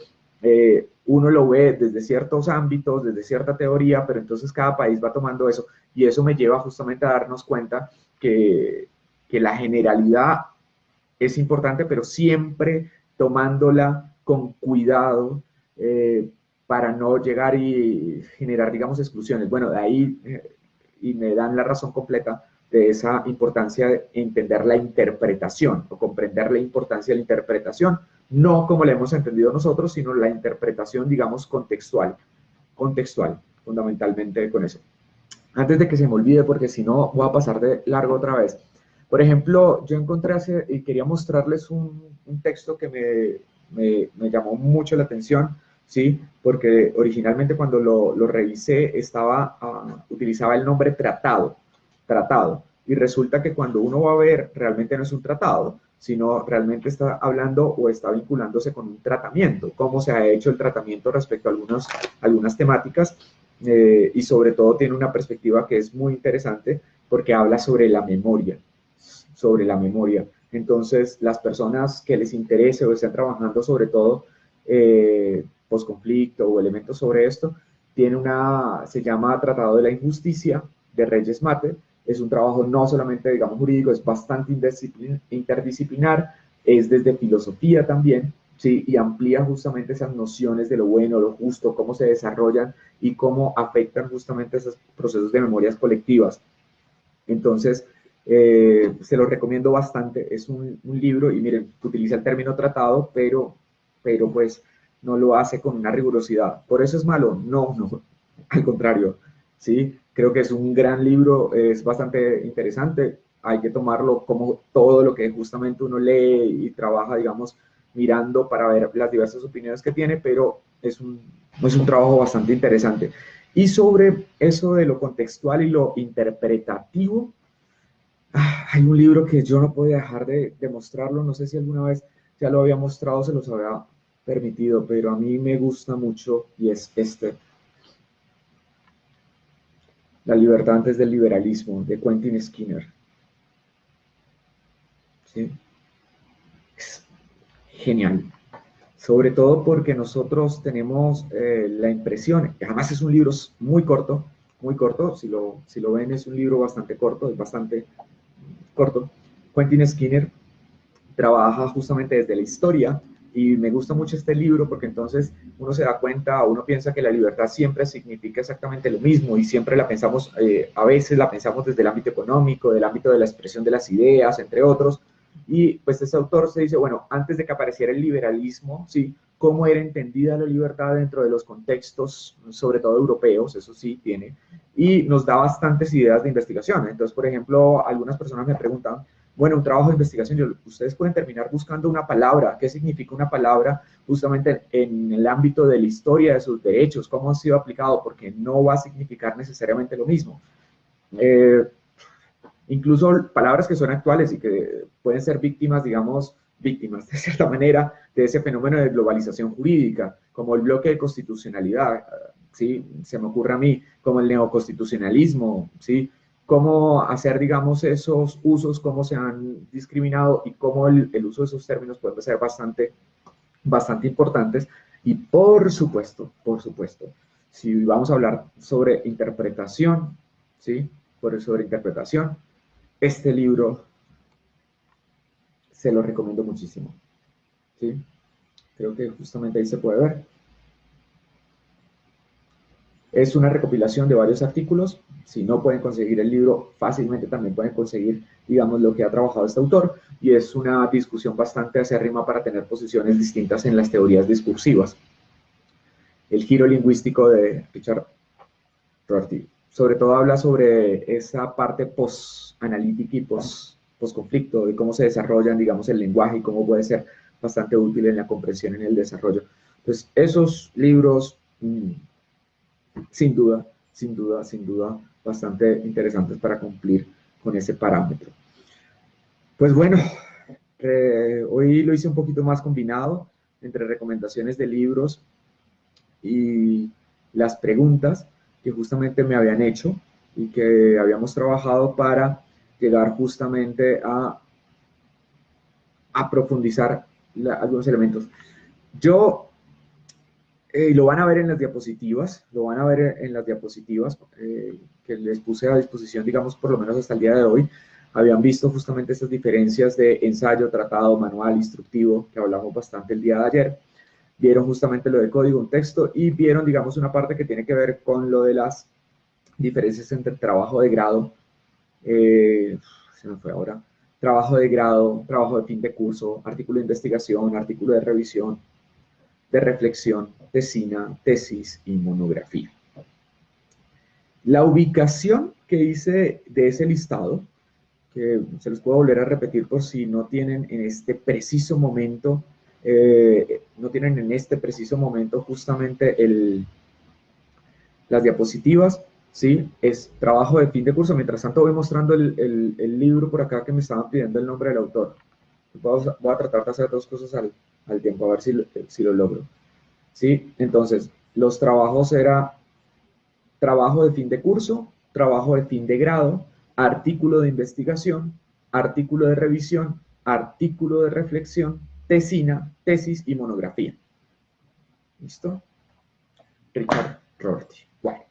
uno lo ve desde ciertos ámbitos, desde cierta teoría, pero entonces cada país va tomando eso, y eso me lleva justamente a darnos cuenta que la generalidad es importante, pero siempre tomándola con cuidado para no llegar y generar, digamos, exclusiones. Bueno, de ahí, y me dan la razón completa de esa importancia de entender la interpretación o comprender la importancia de la interpretación, no como la hemos entendido nosotros, sino la interpretación, digamos, contextual, fundamentalmente con eso. Antes de que se me olvide, porque si no voy a pasar de largo otra vez. Por ejemplo, yo encontré y quería mostrarles un texto que me llamó mucho la atención, ¿sí? Porque originalmente cuando lo revisé utilizaba el nombre tratado, y resulta que cuando uno va a ver, realmente no es un tratado, sino realmente está hablando o está vinculándose con un tratamiento, cómo se ha hecho el tratamiento respecto a algunas temáticas, y sobre todo tiene una perspectiva que es muy interesante porque habla sobre la memoria. Entonces, las personas que les interese o estén trabajando sobre todo posconflicto o elementos sobre esto, se llama Tratado de la Injusticia de Reyes Mate. Es un trabajo no solamente, digamos, jurídico, es bastante interdisciplinar, es desde filosofía también, ¿sí? Y amplía justamente esas nociones de lo bueno, lo justo, cómo se desarrollan y cómo afectan justamente esos procesos de memorias colectivas. Entonces, se lo recomiendo bastante. Es un libro, y miren, utiliza el término tratado, pero pues no lo hace con una rigurosidad. ¿Por eso es malo? No, no, al contrario. Sí, creo que es un gran libro, es bastante interesante. Hay que tomarlo como todo lo que justamente uno lee y trabaja, digamos, mirando para ver las diversas opiniones que tiene, pero es un trabajo bastante interesante. Y sobre eso de lo contextual y lo interpretativo, hay un libro que yo no podía dejar de mostrarlo, no sé si alguna vez ya lo había mostrado, se los había permitido, pero a mí me gusta mucho, y es este, La libertad antes del liberalismo, de Quentin Skinner. ¿Sí? Es genial. Sobre todo porque nosotros tenemos la impresión, que además es un libro muy corto, si lo ven es un libro bastante corto, es bastante corto. Quentin Skinner trabaja justamente desde la historia, y me gusta mucho este libro porque entonces uno se da cuenta, uno piensa que la libertad siempre significa exactamente lo mismo, y siempre la pensamos, a veces la pensamos desde el ámbito económico, del ámbito de la expresión de las ideas, entre otros. Y pues este autor se dice, bueno, antes de que apareciera el liberalismo, ¿sí? Cómo era entendida la libertad dentro de los contextos, sobre todo europeos, eso sí tiene, y nos da bastantes ideas de investigación. Entonces, por ejemplo, algunas personas me preguntan, bueno, un trabajo de investigación, ustedes pueden terminar buscando una palabra, qué significa una palabra justamente en el ámbito de la historia de sus derechos, cómo ha sido aplicado, porque no va a significar necesariamente lo mismo. Eh, Incluso palabras que son actuales y que pueden ser víctimas, digamos, víctimas de cierta manera de ese fenómeno de globalización jurídica, como el bloque de constitucionalidad, ¿sí? Se me ocurre a mí, como el neoconstitucionalismo, ¿sí? Cómo hacer, digamos, esos usos, cómo se han discriminado, y cómo el uso de esos términos puede ser bastante importantes. Y por supuesto, si vamos a hablar sobre interpretación, ¿sí? Sobre interpretación, este libro se lo recomiendo muchísimo, ¿sí? Creo que justamente ahí se puede ver. Es una recopilación de varios artículos. Si no pueden conseguir el libro, fácilmente también pueden conseguir, digamos, lo que ha trabajado este autor. Y es una discusión bastante acérrima para tener posiciones distintas en las teorías discursivas. El giro lingüístico de Richard Rorty. Sobre todo habla sobre esa parte post-analítica y post-conflicto, de cómo se desarrollan, digamos, el lenguaje y cómo puede ser bastante útil en la comprensión, en el desarrollo. Entonces, esos libros, sin duda, sin duda, sin duda, bastante interesantes para cumplir con ese parámetro. Pues bueno, hoy lo hice un poquito más combinado entre recomendaciones de libros y las preguntas que justamente me habían hecho y que habíamos trabajado para llegar justamente a profundizar algunos elementos. Yo, lo van a ver en las diapositivas, lo van a ver en las diapositivas que les puse a disposición, digamos, por lo menos hasta el día de hoy. Habían visto justamente estas diferencias de ensayo, tratado, manual, instructivo, que hablamos bastante el día de ayer. Vieron justamente lo de código, un texto, y vieron, digamos, una parte que tiene que ver con lo de las diferencias entre trabajo de grado, se me fue ahora, trabajo de grado, trabajo de fin de curso, artículo de investigación, artículo de revisión, de reflexión, tesina, tesis y monografía. La ubicación que hice de ese listado, que se los puedo volver a repetir por si no tienen en este preciso momento, justamente las diapositivas, ¿sí? Es trabajo de fin de curso. Mientras tanto voy mostrando el libro por acá que me estaban pidiendo el nombre del autor. Voy a tratar de hacer dos cosas al tiempo, a ver si lo logro. ¿Sí? Entonces, los trabajos era trabajo de fin de curso, trabajo de fin de grado, artículo de investigación, artículo de revisión, artículo de reflexión, tesina, tesis y monografía. ¿Listo? Richard Rorty. Bueno.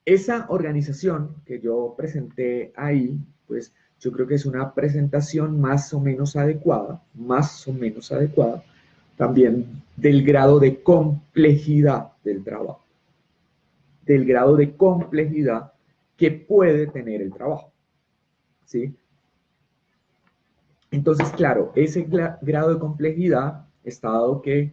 Esa organización que yo presenté ahí, pues yo creo que es una presentación más o menos adecuada, también del grado de complejidad del trabajo, del grado de complejidad que puede tener el trabajo, ¿sí? Entonces, claro, ese grado de complejidad está dado que,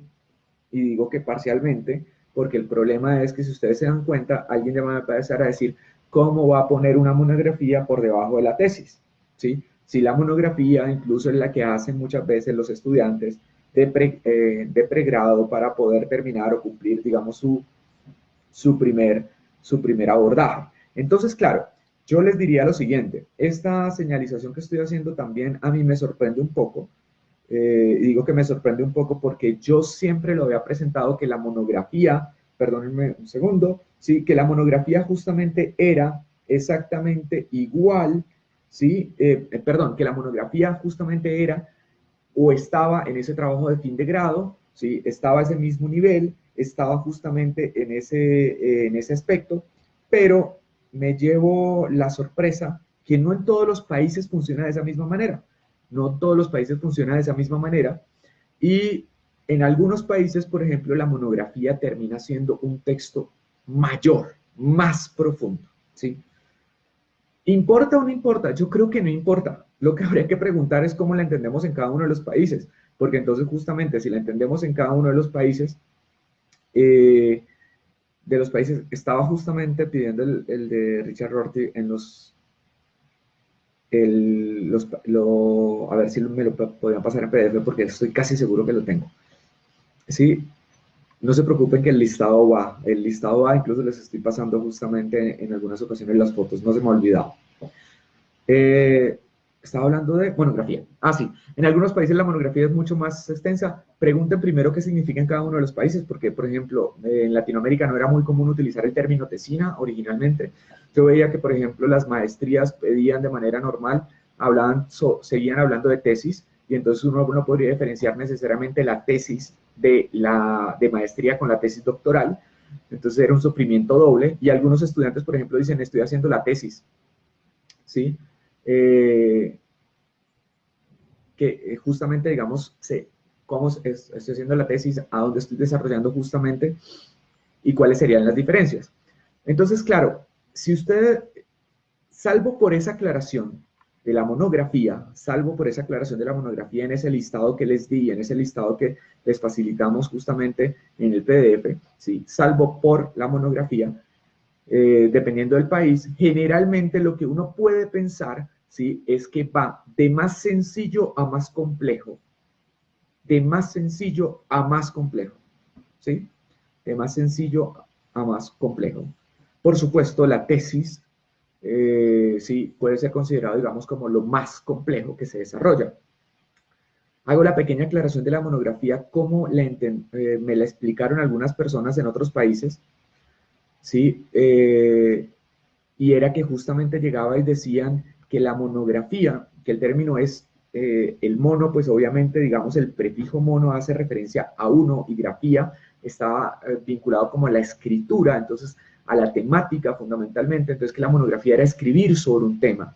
y digo que parcialmente, porque el problema es que si ustedes se dan cuenta, alguien ya va a empezar a decir cómo va a poner una monografía por debajo de la tesis, ¿sí? Si la monografía incluso es la que hacen muchas veces los estudiantes de pregrado para poder terminar o cumplir, digamos, su primer abordaje. Entonces, claro, yo les diría lo siguiente, esta señalización que estoy haciendo también a mí me sorprende un poco, y digo que me sorprende un poco porque yo siempre lo había presentado que la monografía, perdónenme un segundo, sí, que la monografía justamente era exactamente igual, sí, perdón, que la monografía justamente era o estaba en ese trabajo de fin de grado, ¿sí? Estaba a ese mismo nivel, estaba justamente en ese aspecto, pero me llevo la sorpresa que no en todos los países funciona de esa misma manera. No todos los países funcionan de esa misma manera y en algunos países, por ejemplo, la monografía termina siendo un texto mayor, más profundo, ¿sí? ¿Importa o no importa? Yo creo que no importa. Lo que habría que preguntar es cómo la entendemos en cada uno de los países, porque entonces justamente si la entendemos en cada uno eh, de los países, estaba justamente pidiendo el de Richard Rorty en a ver si me lo podían pasar en PDF porque estoy casi seguro que lo tengo. Sí, no se preocupen que el listado va, incluso les estoy pasando justamente en algunas ocasiones las fotos, no se me ha olvidado. Estaba hablando de monografía. Ah, sí. En algunos países la monografía es mucho más extensa. Pregunten primero qué significa en cada uno de los países, porque, por ejemplo, en Latinoamérica no era muy común utilizar el término tesina originalmente. Yo veía que, por ejemplo, las maestrías pedían de manera normal, seguían hablando de tesis, y entonces uno no podría diferenciar necesariamente la tesis de maestría con la tesis doctoral. Entonces era un sufrimiento doble, y algunos estudiantes, por ejemplo, dicen, estoy haciendo la tesis, ¿sí? Que justamente, digamos, se cómo estoy haciendo la tesis, a dónde estoy desarrollando justamente y cuáles serían las diferencias. Entonces, claro, si usted, salvo por esa aclaración de la monografía, salvo por esa aclaración de la monografía en ese listado que les di, en ese listado que les facilitamos justamente en el PDF, ¿sí? Salvo por la monografía, dependiendo del país, generalmente lo que uno puede pensar, ¿sí? Es que va de más sencillo a más complejo, de más sencillo a más complejo, ¿sí? De más sencillo a más complejo. Por supuesto, la tesis, sí, puede ser considerado, digamos, como lo más complejo que se desarrolla. Hago la pequeña aclaración de la monografía, como me la explicaron algunas personas en otros países, ¿sí? Y era que justamente llegaba y decían que la monografía, que el término es el mono, pues obviamente, digamos, el prefijo mono hace referencia a uno y grafía estaba vinculado como a la escritura, entonces a la temática fundamentalmente, entonces que la monografía era escribir sobre un tema.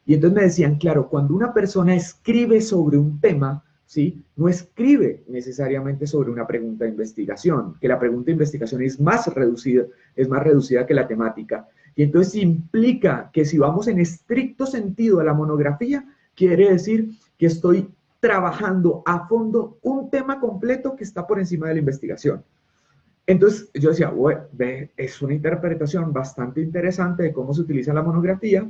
Y entonces me decían, claro, cuando una persona escribe sobre un tema, ¿sí? No escribe necesariamente sobre una pregunta de investigación, que la pregunta de investigación es más reducida que la temática. Y entonces implica que si vamos en estricto sentido a la monografía, quiere decir que estoy trabajando a fondo un tema completo que está por encima de la investigación. Entonces yo decía, bueno, es una interpretación bastante interesante de cómo se utiliza la monografía,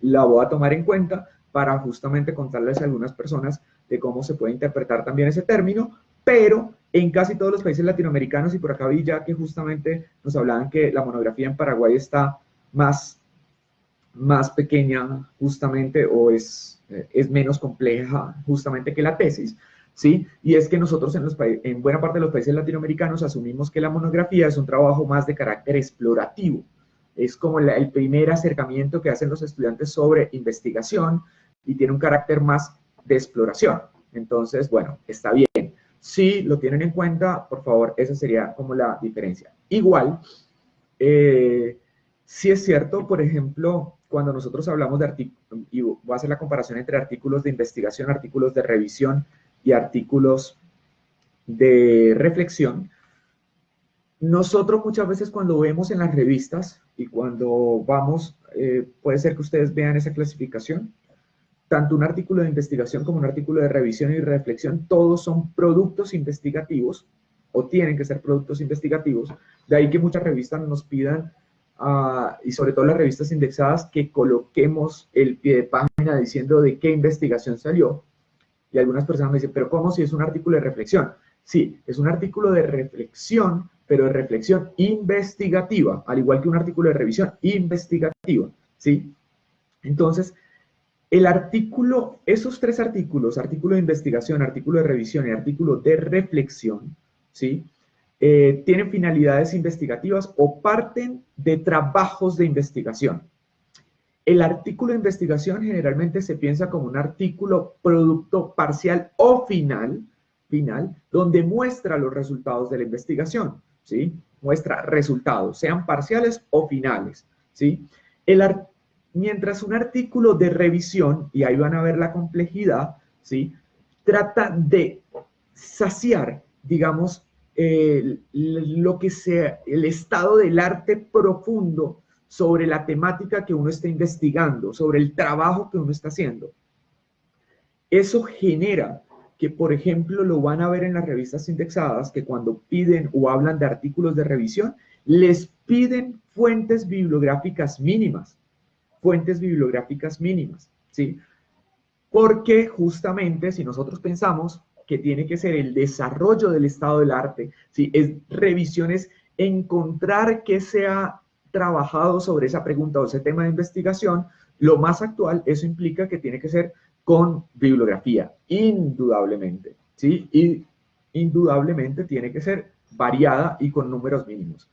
la voy a tomar en cuenta para justamente contarles a algunas personas de cómo se puede interpretar también ese término, pero en casi todos los países latinoamericanos, y por acá vi ya que justamente nos hablaban que la monografía en Paraguay está más pequeña justamente o es menos compleja justamente que la tesis, ¿sí? Y es que nosotros en buena parte de los países latinoamericanos asumimos que la monografía es un trabajo más de carácter explorativo, es como el primer acercamiento que hacen los estudiantes sobre investigación y tiene un carácter más de exploración. Entonces, bueno, está bien. Si lo tienen en cuenta, por favor, esa sería como la diferencia. Igual, sí es cierto, por ejemplo, cuando nosotros hablamos de artículos, y voy a hacer la comparación entre artículos de investigación, artículos de revisión y artículos de reflexión, nosotros muchas veces cuando vemos en las revistas y cuando vamos, puede ser que ustedes vean esa clasificación, tanto un artículo de investigación como un artículo de revisión y reflexión, todos son productos investigativos o tienen que ser productos investigativos. De ahí que muchas revistas nos pidan, y sobre todo las revistas indexadas, que coloquemos el pie de página diciendo de qué investigación salió. Y algunas personas me dicen, pero ¿cómo si es un artículo de reflexión? Sí, es un artículo de reflexión, pero de reflexión investigativa, al igual que un artículo de revisión investigativa, ¿sí? Entonces, el artículo, esos tres artículos, artículo de investigación, artículo de revisión y artículo de reflexión, ¿sí? Tienen finalidades investigativas o parten de trabajos de investigación. El artículo de investigación generalmente se piensa como un artículo producto parcial o final, donde muestra los resultados de la investigación, ¿sí? Muestra resultados, sean parciales o finales, ¿sí? Mientras un artículo de revisión, y ahí van a ver la complejidad, ¿sí? Trata de saciar, digamos, lo que sea el estado del arte profundo sobre la temática que uno está investigando, sobre el trabajo que uno está haciendo. Eso genera que, por ejemplo, lo van a ver en las revistas indexadas, que cuando piden o hablan de artículos de revisión, les piden fuentes bibliográficas mínimas, ¿sí? Porque justamente si nosotros pensamos que tiene que ser el desarrollo del estado del arte, ¿sí? Es revisiones, encontrar que sea trabajado sobre esa pregunta o ese tema de investigación, lo más actual, eso implica que tiene que ser con bibliografía, indudablemente, ¿sí? Y indudablemente tiene que ser variada y con números mínimos.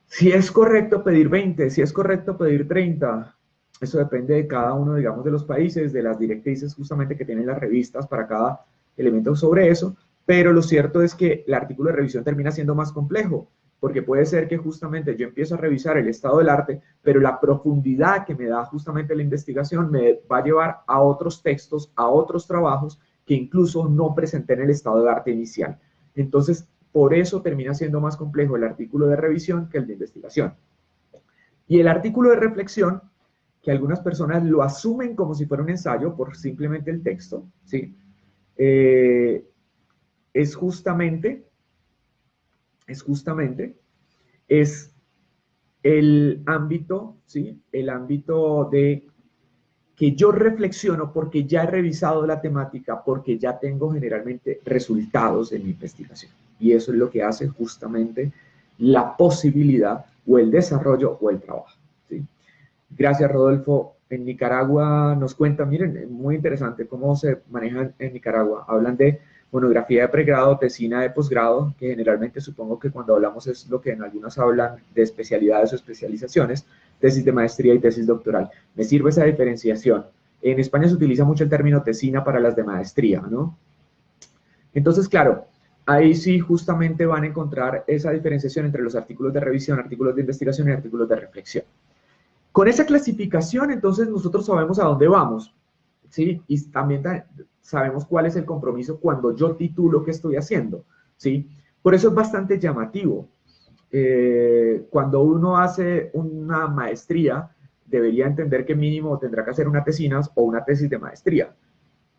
Si es correcto pedir 20, si es correcto pedir 30, eso depende de cada uno, digamos, de los países, de las directrices justamente que tienen las revistas para cada elemento sobre eso, pero lo cierto es que el artículo de revisión termina siendo más complejo, porque puede ser que justamente yo empiezo a revisar el estado del arte, pero la profundidad que me da justamente la investigación me va a llevar a otros textos, a otros trabajos que incluso no presenté en el estado de arte inicial. Entonces, por eso termina siendo más complejo el artículo de revisión que el de investigación. Y el artículo de reflexión, que algunas personas lo asumen como si fuera un ensayo por simplemente el texto, ¿sí? Es justamente el ámbito, ¿sí? El ámbito de que yo reflexiono porque ya he revisado la temática, porque ya tengo generalmente resultados en mi investigación. Y eso es lo que hace justamente la posibilidad o el desarrollo o el trabajo, ¿sí? Gracias, Rodolfo. En Nicaragua nos cuentan, miren, muy interesante cómo se maneja en Nicaragua. Hablan de monografía de pregrado, tesina de posgrado, que generalmente supongo que cuando hablamos es lo que en algunas hablan de especialidades o especializaciones, tesis de maestría y tesis doctoral. Me sirve esa diferenciación. En España se utiliza mucho el término tesina para las de maestría, ¿no? Entonces, claro, ahí sí justamente van a encontrar esa diferenciación entre los artículos de revisión, artículos de investigación y artículos de reflexión. Con esa clasificación, entonces, nosotros sabemos a dónde vamos, ¿sí? Y también sabemos cuál es el compromiso cuando yo titulo qué estoy haciendo, ¿sí? Por eso es bastante llamativo. Cuando uno hace una maestría, debería entender que mínimo tendrá que hacer una tesinas o una tesis de maestría.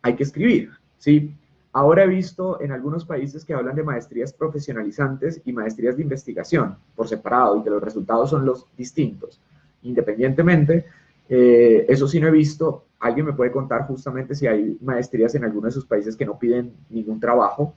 Hay que escribir, ¿sí? Ahora he visto en algunos países que hablan de maestrías profesionalizantes y maestrías de investigación por separado y que los resultados son los distintos. Independientemente, eso sí no he visto. Alguien me puede contar justamente si hay maestrías en algunos de sus países que no piden ningún trabajo,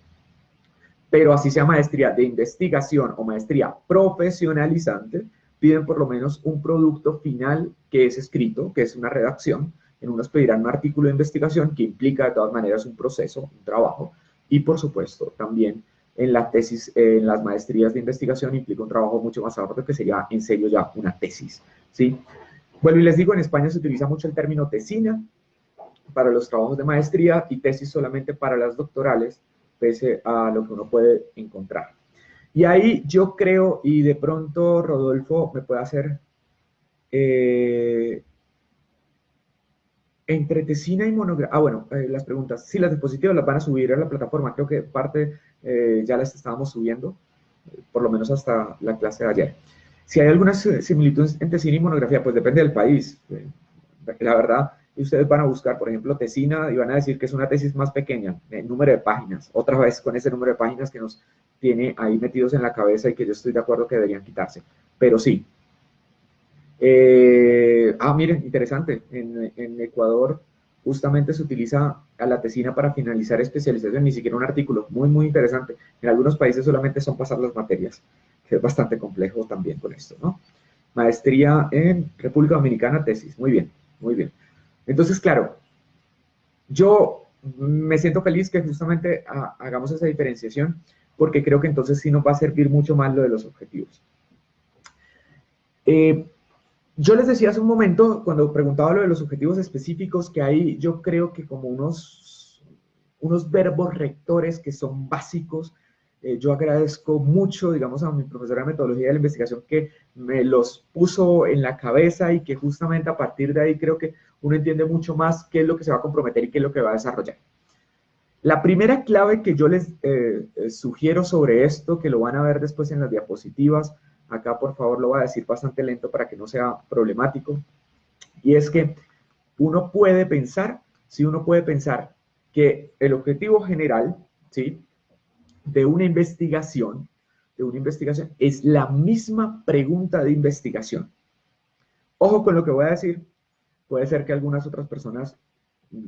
pero así sea maestría de investigación o maestría profesionalizante, piden por lo menos un producto final que es escrito, que es una redacción. En unos pedirán un artículo de investigación que implica de todas maneras un proceso, un trabajo, y por supuesto también en la tesis, en las maestrías de investigación implica un trabajo mucho más arduo que sería en serio ya una tesis, ¿sí? Bueno, y les digo, en España se utiliza mucho el término tesina para los trabajos de maestría y tesis solamente para las doctorales, pese a lo que uno puede encontrar. Y ahí yo creo, y de pronto Rodolfo me puede hacer entre tesina y monografía. Bueno, las preguntas. Sí, las diapositivas las van a subir a la plataforma. Creo que parte ya las estábamos subiendo, por lo menos hasta la clase de ayer. Si hay algunas similitudes entre tesina y monografía, pues depende del país. La verdad, ustedes van a buscar, por ejemplo, tesina y van a decir que es una tesis más pequeña, el número de páginas. Otra vez con ese número de páginas que nos tiene ahí metidos en la cabeza y que yo estoy de acuerdo que deberían quitarse. Pero sí. Miren, interesante. En Ecuador justamente se utiliza a la tesina para finalizar especialización, ni siquiera un artículo. Muy, muy interesante. En algunos países solamente son pasar las materias, que es bastante complejo también con esto, ¿no? Maestría en República Dominicana, tesis. Muy bien, muy bien. Entonces, claro, yo me siento feliz que justamente hagamos esa diferenciación, porque creo que entonces sí nos va a servir mucho más lo de los objetivos. Yo les decía hace un momento, cuando preguntaba lo de los objetivos específicos, que hay, yo creo que como unos verbos rectores que son básicos. Yo agradezco mucho, digamos, a mi profesora de metodología de la investigación que me los puso en la cabeza y que justamente a partir de ahí creo que uno entiende mucho más qué es lo que se va a comprometer y qué es lo que va a desarrollar. La primera clave que yo les sugiero sobre esto, que lo van a ver después en las diapositivas, acá por favor lo voy a decir bastante lento para que no sea problemático, y es que uno puede pensar, sí, uno puede pensar que el objetivo general, ¿sí?, de una investigación es la misma pregunta de investigación. Ojo con lo que voy a decir, puede ser que algunas otras personas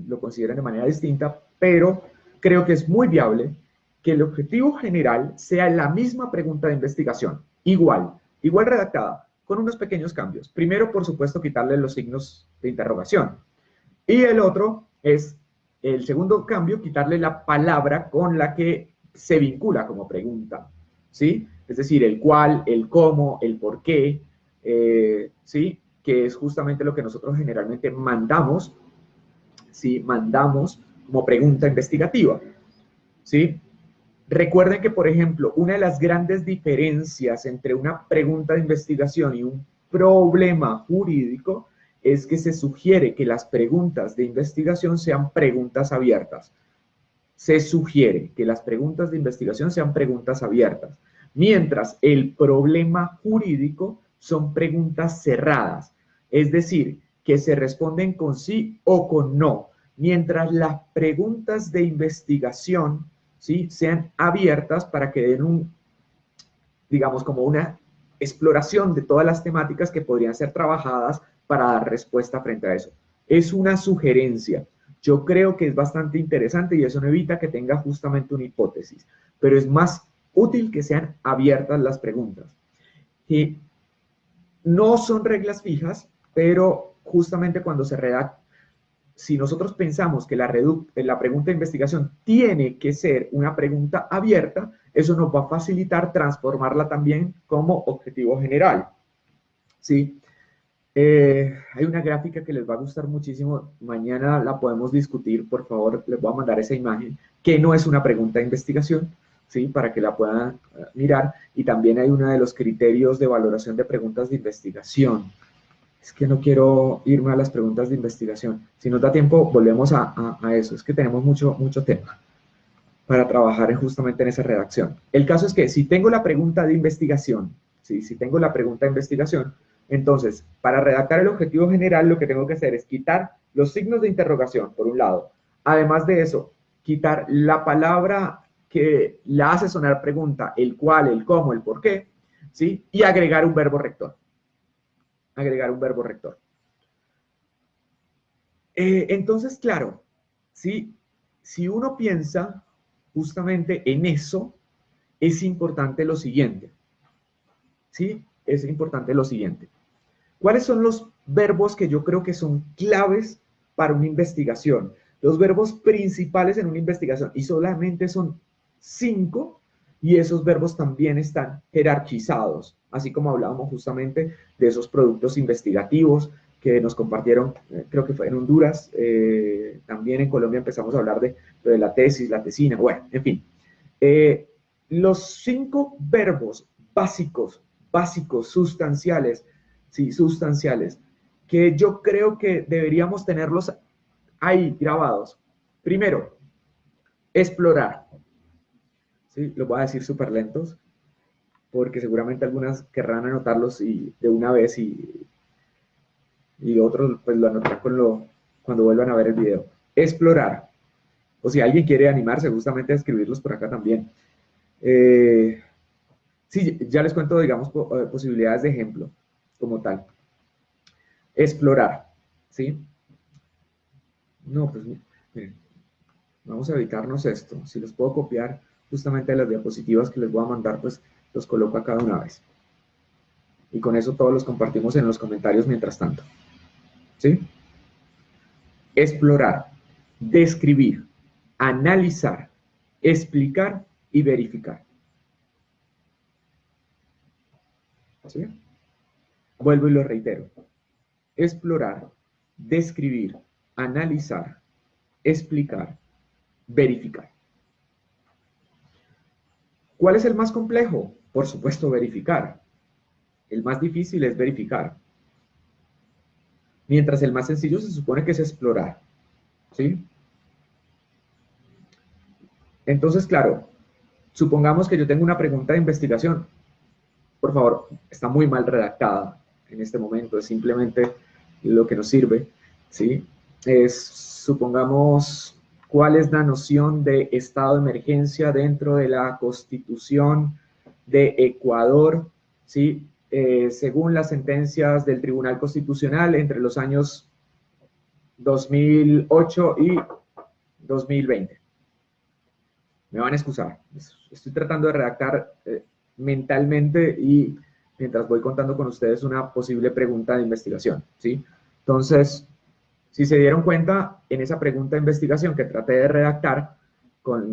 lo consideren de manera distinta, pero creo que es muy viable que el objetivo general sea la misma pregunta de investigación, igual redactada, con unos pequeños cambios. Primero, por supuesto, quitarle los signos de interrogación. Y el otro es, el segundo cambio, quitarle la palabra con la que se vincula como pregunta, ¿sí? Es decir, el cuál, el cómo, el por qué, ¿sí? Que es justamente lo que nosotros generalmente mandamos, ¿sí? Mandamos como pregunta investigativa, ¿sí? Recuerden que, por ejemplo, una de las grandes diferencias entre una pregunta de investigación y un problema jurídico es que se sugiere que las preguntas de investigación sean preguntas abiertas. se sugiere que las preguntas de investigación sean preguntas abiertas, mientras el problema jurídico son preguntas cerradas, es decir, que se responden con sí o con no, mientras las preguntas de investigación, ¿sí?, sean abiertas para que den un, digamos, como una exploración de todas las temáticas que podrían ser trabajadas para dar respuesta frente a eso. Es una sugerencia. Yo creo que es bastante interesante y eso no evita que tenga justamente una hipótesis, pero es más útil que sean abiertas las preguntas. Y no son reglas fijas, pero justamente cuando se redacta, si nosotros pensamos que la pregunta de investigación tiene que ser una pregunta abierta, eso nos va a facilitar transformarla también como objetivo general. ¿Sí? Hay una gráfica que les va a gustar muchísimo, mañana la podemos discutir, por favor, les voy a mandar esa imagen, que no es una pregunta de investigación, ¿sí?, para que la puedan mirar, y también hay uno de los criterios de valoración de preguntas de investigación. Es que no quiero irme a las preguntas de investigación. Si nos da tiempo, volvemos a eso. Es que tenemos mucho tema para trabajar justamente en esa redacción. El caso es que si tengo la pregunta de investigación, ¿sí?, si tengo la pregunta de investigación, entonces, para redactar el objetivo general, lo que tengo que hacer es quitar los signos de interrogación, por un lado. Además de eso, quitar la palabra que la hace sonar pregunta, el cuál, el cómo, el por qué, ¿sí?, y agregar un verbo rector. Agregar un verbo rector. Entonces, claro, ¿sí?, si uno piensa justamente en eso, es importante lo siguiente. ¿Sí? Es importante lo siguiente. ¿Cuáles son los verbos que yo creo que son claves para una investigación? Los verbos principales en una investigación, y solamente son 5, y esos verbos también están jerarquizados, así como hablábamos justamente de esos productos investigativos que nos compartieron, creo que fue en Honduras, también en Colombia empezamos a hablar de la tesis, la tesina, bueno, en fin. Los 5 verbos básicos, sustanciales, sí, sustanciales, que yo creo que deberíamos tenerlos ahí grabados. Primero, explorar. ¿Sí? Los voy a decir súper lentos, porque seguramente algunas querrán anotarlos y de una vez y otros pues lo anotarán cuando vuelvan a ver el video. Explorar. O si alguien quiere animarse justamente a escribirlos por acá también. Sí, ya les cuento, digamos, posibilidades de ejemplo como tal. Explorar, ¿sí? No, pues miren, vamos a evitarnos esto. Si los puedo copiar justamente de las diapositivas que les voy a mandar, pues los coloco acá de una vez. Y con eso todos los compartimos en los comentarios mientras tanto. ¿Sí? Explorar, describir, analizar, explicar y verificar. ¿Sí? Vuelvo y lo reitero. Explorar, describir, analizar, explicar, verificar. ¿Cuál es el más complejo? Por supuesto, verificar. El más difícil es verificar. Mientras el más sencillo se supone que es explorar. ¿Sí? Entonces, claro, supongamos que yo tengo una pregunta de investigación. Por favor, está muy mal redactada en este momento. Es simplemente lo que nos sirve. ¿Sí? Supongamos, ¿cuál es la noción de estado de emergencia dentro de la Constitución de Ecuador? ¿Sí? Según las sentencias del Tribunal Constitucional entre los años 2008 y 2020. Me van a excusar. Estoy tratando de redactar mentalmente y mientras voy contando con ustedes una posible pregunta de investigación. ¿Sí? Entonces, si se dieron cuenta, en esa pregunta de investigación que traté de redactar,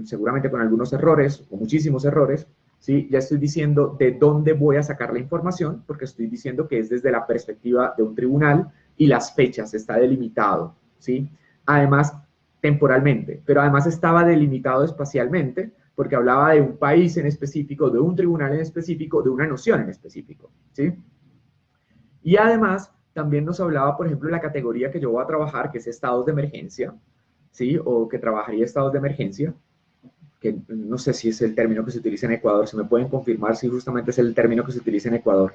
seguramente con algunos errores o muchísimos errores, ¿sí? Ya estoy diciendo de dónde voy a sacar la información, porque estoy diciendo que es desde la perspectiva de un tribunal y las fechas, está delimitado. ¿Sí? Además, temporalmente, pero además estaba delimitado espacialmente, porque hablaba de un país en específico, de un tribunal en específico, de una noción en específico. ¿Sí? Y además, también nos hablaba, por ejemplo, de la categoría que yo voy a trabajar, que es estados de emergencia, ¿sí? O que trabajaría estados de emergencia, que no sé si es el término que se utiliza en Ecuador, si me pueden confirmar si justamente es el término que se utiliza en Ecuador.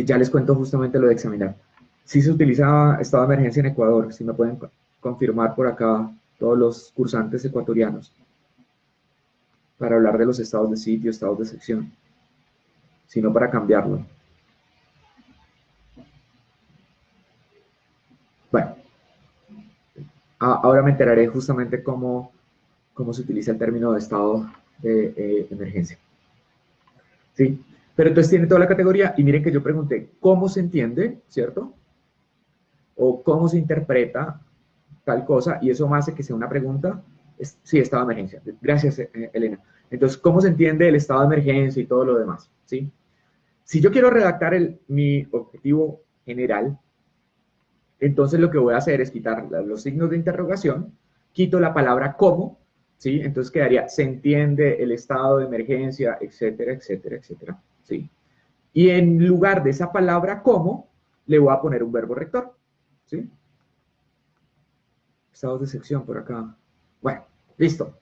Ya les cuento justamente lo de examinar. Si se utiliza estado de emergencia en Ecuador, si me pueden confirmar por acá todos los cursantes ecuatorianos para hablar de los estados de sitio, estados de sección, sino para cambiarlo. Bueno, ahora me enteraré justamente cómo se utiliza el término de estado de emergencia. ¿Sí? Pero entonces tiene toda la categoría y miren que yo pregunté cómo se entiende, ¿cierto? O cómo se interpreta tal cosa y eso me hace que sea una pregunta. Sí, estado de emergencia. Gracias, Elena. Entonces, ¿cómo se entiende el estado de emergencia y todo lo demás? ¿Sí? Si yo quiero redactar mi objetivo general, entonces lo que voy a hacer es quitar los signos de interrogación, quito la palabra cómo, ¿sí? Entonces quedaría, se entiende el estado de emergencia, etcétera, etcétera, etcétera, ¿sí? Y en lugar de esa palabra cómo, le voy a poner un verbo rector, ¿sí? Estados de sección por acá. Bueno, listo.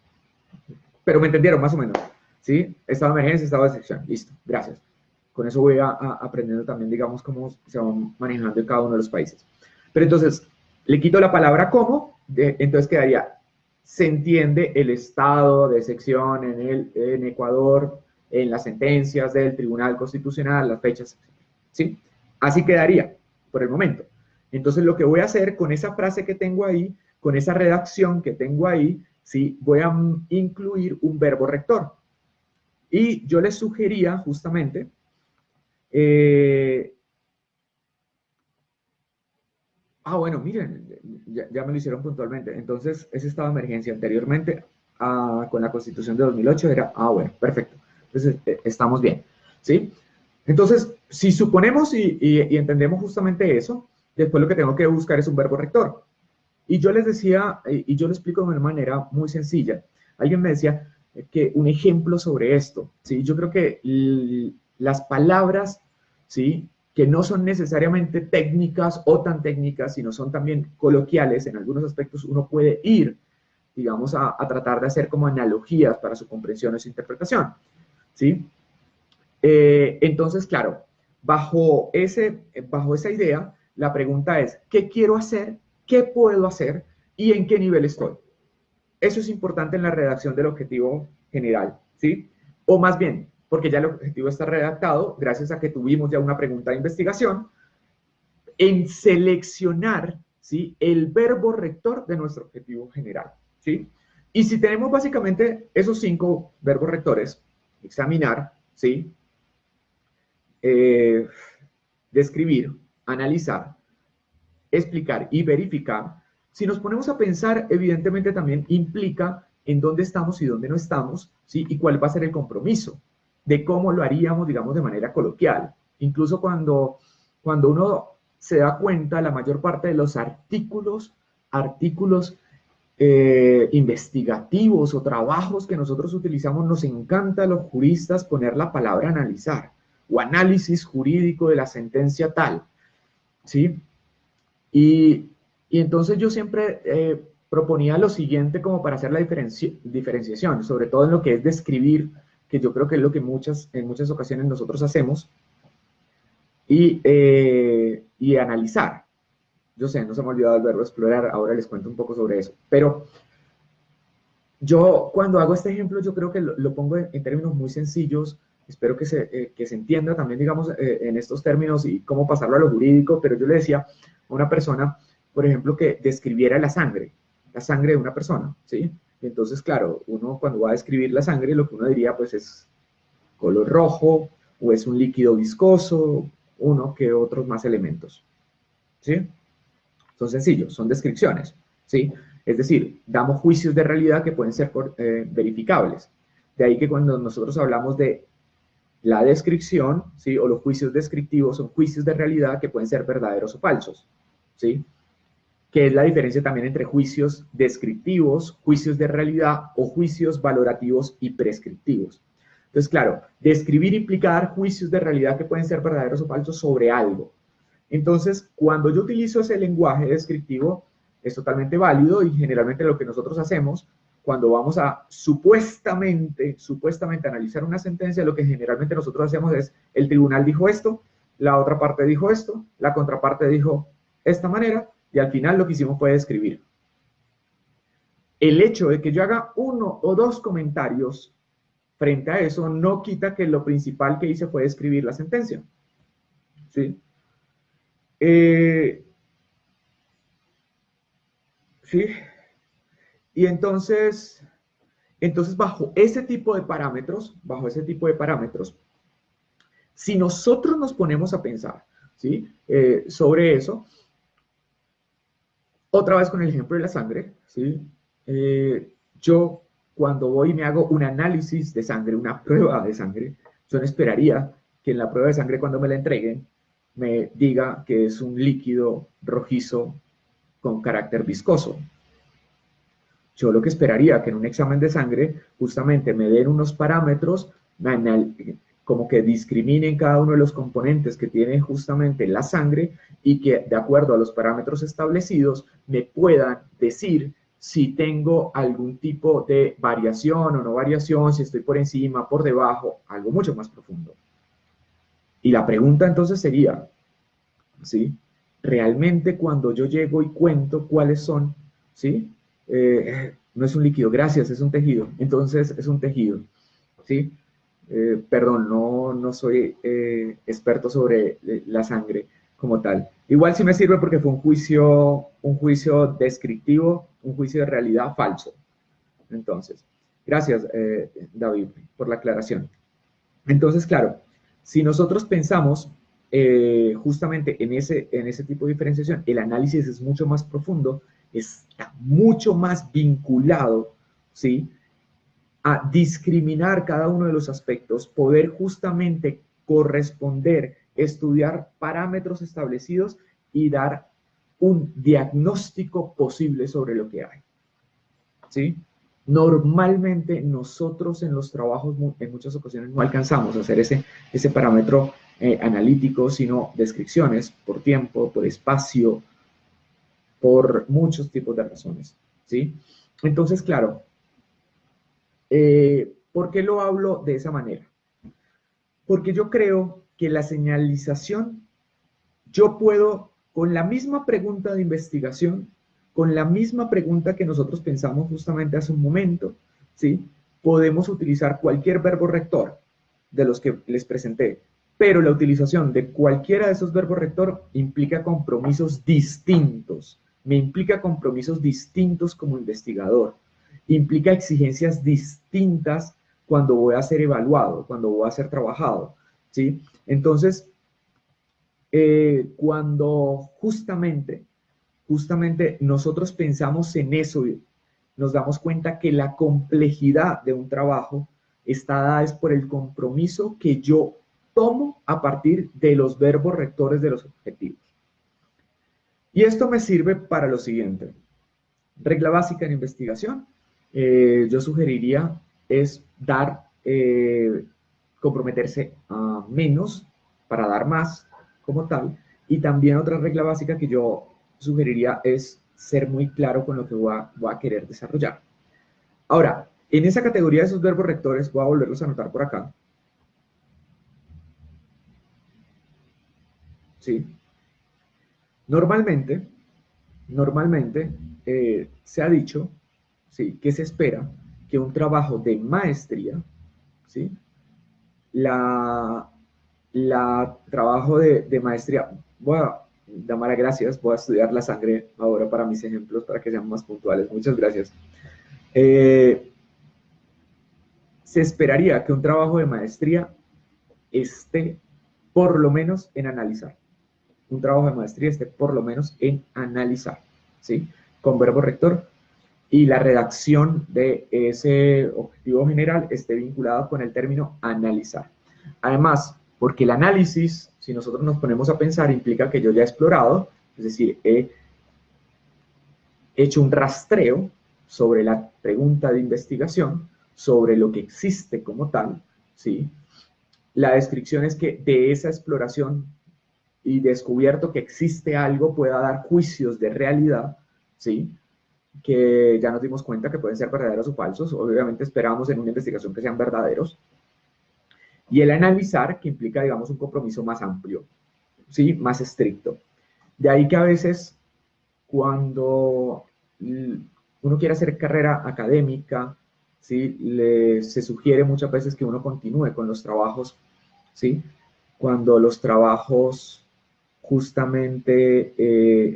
Pero me entendieron más o menos, ¿sí? Estado de emergencia, estado de sección, listo, gracias. Con eso voy aprendiendo también, digamos, cómo se van manejando en cada uno de los países. Pero entonces, le quito la palabra cómo, entonces quedaría, se entiende el estado de sección en Ecuador, en las sentencias del Tribunal Constitucional, las fechas, ¿sí? Así quedaría, por el momento. Entonces, lo que voy a hacer con esa frase que tengo ahí, con esa redacción que tengo ahí, ¿sí? Voy a incluir un verbo rector. Y yo les sugería justamente bueno, miren, ya me lo hicieron puntualmente. Entonces, ese estado de emergencia anteriormente con la Constitución de 2008 era, bueno, perfecto. Entonces, estamos bien, ¿sí? Entonces, si suponemos y entendemos justamente eso, después lo que tengo que buscar es un verbo rector. Y yo les decía, y yo lo explico de una manera muy sencilla. Alguien me decía que un ejemplo sobre esto, ¿sí? Yo creo que las palabras, ¿sí? Que no son necesariamente técnicas o tan técnicas, sino son también coloquiales, en algunos aspectos uno puede ir, digamos, a tratar de hacer como analogías para su comprensión o su interpretación, ¿sí? Entonces, claro, bajo esa idea, la pregunta es, ¿qué quiero hacer? ¿Qué puedo hacer? ¿Y en qué nivel estoy? Eso es importante en la redacción del objetivo general, ¿sí? O más bien, porque ya el objetivo está redactado, gracias a que tuvimos ya una pregunta de investigación, en seleccionar, ¿sí? El verbo rector de nuestro objetivo general, ¿sí? Y si tenemos básicamente esos 5 verbos rectores, examinar, ¿sí? Describir, analizar, explicar y verificar, si nos ponemos a pensar, evidentemente también implica en dónde estamos y dónde no estamos, ¿sí? Y cuál va a ser el compromiso de cómo lo haríamos, digamos, de manera coloquial. Incluso cuando uno se da cuenta, la mayor parte de los artículos investigativos o trabajos que nosotros utilizamos, nos encanta a los juristas poner la palabra analizar o análisis jurídico de la sentencia tal, ¿sí? Y entonces yo siempre proponía lo siguiente como para hacer la diferenciación, sobre todo en lo que es describir, que yo creo que es lo que en muchas ocasiones nosotros hacemos, y analizar. Yo sé, no se me ha olvidado el verbo explorar, ahora les cuento un poco sobre eso. Pero yo cuando hago este ejemplo, yo creo que lo pongo en términos muy sencillos, espero que se entienda también, digamos, en estos términos y cómo pasarlo a lo jurídico, pero yo le decía a una persona, por ejemplo, que describiera la sangre de una persona, ¿sí? Y entonces, claro, uno cuando va a describir la sangre, lo que uno diría, pues es color rojo, o es un líquido viscoso, uno que otros más elementos, ¿sí? Son sencillos, son descripciones, ¿sí? Es decir, damos juicios de realidad que pueden ser verificables. De ahí que cuando nosotros hablamos de la descripción, ¿sí? O los juicios descriptivos son juicios de realidad que pueden ser verdaderos o falsos, ¿sí? Que es la diferencia también entre juicios descriptivos, juicios de realidad o juicios valorativos y prescriptivos. Entonces, claro, describir implica dar juicios de realidad que pueden ser verdaderos o falsos sobre algo. Entonces, cuando yo utilizo ese lenguaje descriptivo, es totalmente válido y generalmente lo que nosotros hacemos cuando vamos a supuestamente analizar una sentencia, lo que generalmente nosotros hacemos es, el tribunal dijo esto, la otra parte dijo esto, la contraparte dijo esta manera, y al final lo que hicimos fue describir. El hecho de que yo haga uno o dos comentarios frente a eso no quita que lo principal que hice fue escribir la sentencia. ¿Sí? ¿Sí? Y entonces bajo ese tipo de parámetros, si nosotros nos ponemos a pensar, ¿sí? Sobre eso, otra vez con el ejemplo de la sangre, ¿sí? Yo cuando voy y me hago un análisis de sangre, una prueba de sangre, yo no esperaría que en la prueba de sangre cuando me la entreguen me diga que es un líquido rojizo con carácter viscoso. Yo lo que esperaría que en un examen de sangre justamente me den unos parámetros como que discriminen cada uno de los componentes que tiene justamente la sangre y que de acuerdo a los parámetros establecidos me puedan decir si tengo algún tipo de variación o no variación, si estoy por encima, por debajo, algo mucho más profundo. Y la pregunta entonces sería, ¿sí? Realmente cuando yo llego y cuento cuáles son, ¿sí? No es un líquido, gracias, es un tejido. Entonces es un tejido, ¿sí? Perdón, no soy experto sobre la sangre como tal. Igual sí me sirve porque fue un juicio descriptivo, un juicio de realidad falso. Entonces, gracias, David, por la aclaración. Entonces, claro, si nosotros pensamos justamente en ese tipo de diferenciación, el análisis es mucho más profundo, está mucho más vinculado, ¿sí? A discriminar cada uno de los aspectos, poder justamente corresponder, estudiar parámetros establecidos y dar un diagnóstico posible sobre lo que hay, ¿sí? Normalmente nosotros en los trabajos en muchas ocasiones no alcanzamos a hacer ese parámetro analítico, sino descripciones por tiempo, por espacio, por muchos tipos de razones, ¿sí? Entonces, claro, ¿por qué lo hablo de esa manera? Porque yo creo que la señalización, yo puedo, con la misma pregunta de investigación, con la misma pregunta que nosotros pensamos justamente hace un momento, ¿sí? Podemos utilizar cualquier verbo rector de los que les presenté, pero la utilización de cualquiera de esos verbos rector implica compromisos distintos, me implica compromisos distintos como investigador, implica exigencias distintas cuando voy a ser evaluado, cuando voy a ser trabajado, ¿sí? Entonces, cuando justamente nosotros pensamos en eso, nos damos cuenta que la complejidad de un trabajo está dada es por el compromiso que yo tomo a partir de los verbos rectores de los objetivos. Y esto me sirve para lo siguiente. Regla básica en investigación, yo sugeriría es comprometerse a menos para dar más como tal. Y también otra regla básica que yo sugeriría es ser muy claro con lo que voy a querer desarrollar. Ahora, en esa categoría de esos verbos rectores, voy a volverlos a anotar por acá. ¿Sí? Normalmente se ha dicho, ¿sí?, que se espera que un trabajo de maestría, ¿sí?, la trabajo de maestría, voy a dar gracias, voy a estudiar la sangre ahora para mis ejemplos, para que sean más puntuales. Muchas gracias. Se esperaría que un trabajo de maestría esté por lo menos en analizar. Un trabajo de maestría esté por lo menos en analizar, ¿sí? Con verbo rector, y la redacción de ese objetivo general esté vinculada con el término analizar. Además, porque el análisis, si nosotros nos ponemos a pensar, implica que yo ya he explorado, es decir, he hecho un rastreo sobre la pregunta de investigación, sobre lo que existe como tal, ¿sí? La descripción es que de esa exploración y descubierto que existe algo pueda dar juicios de realidad, ¿sí? Que ya nos dimos cuenta que pueden ser verdaderos o falsos. Obviamente esperamos en una investigación que sean verdaderos. Y el analizar, que implica, digamos, un compromiso más amplio, ¿sí? Más estricto. De ahí que a veces cuando uno quiere hacer carrera académica, ¿sí? Se sugiere muchas veces que uno continúe con los trabajos, ¿sí? Cuando los trabajos justamente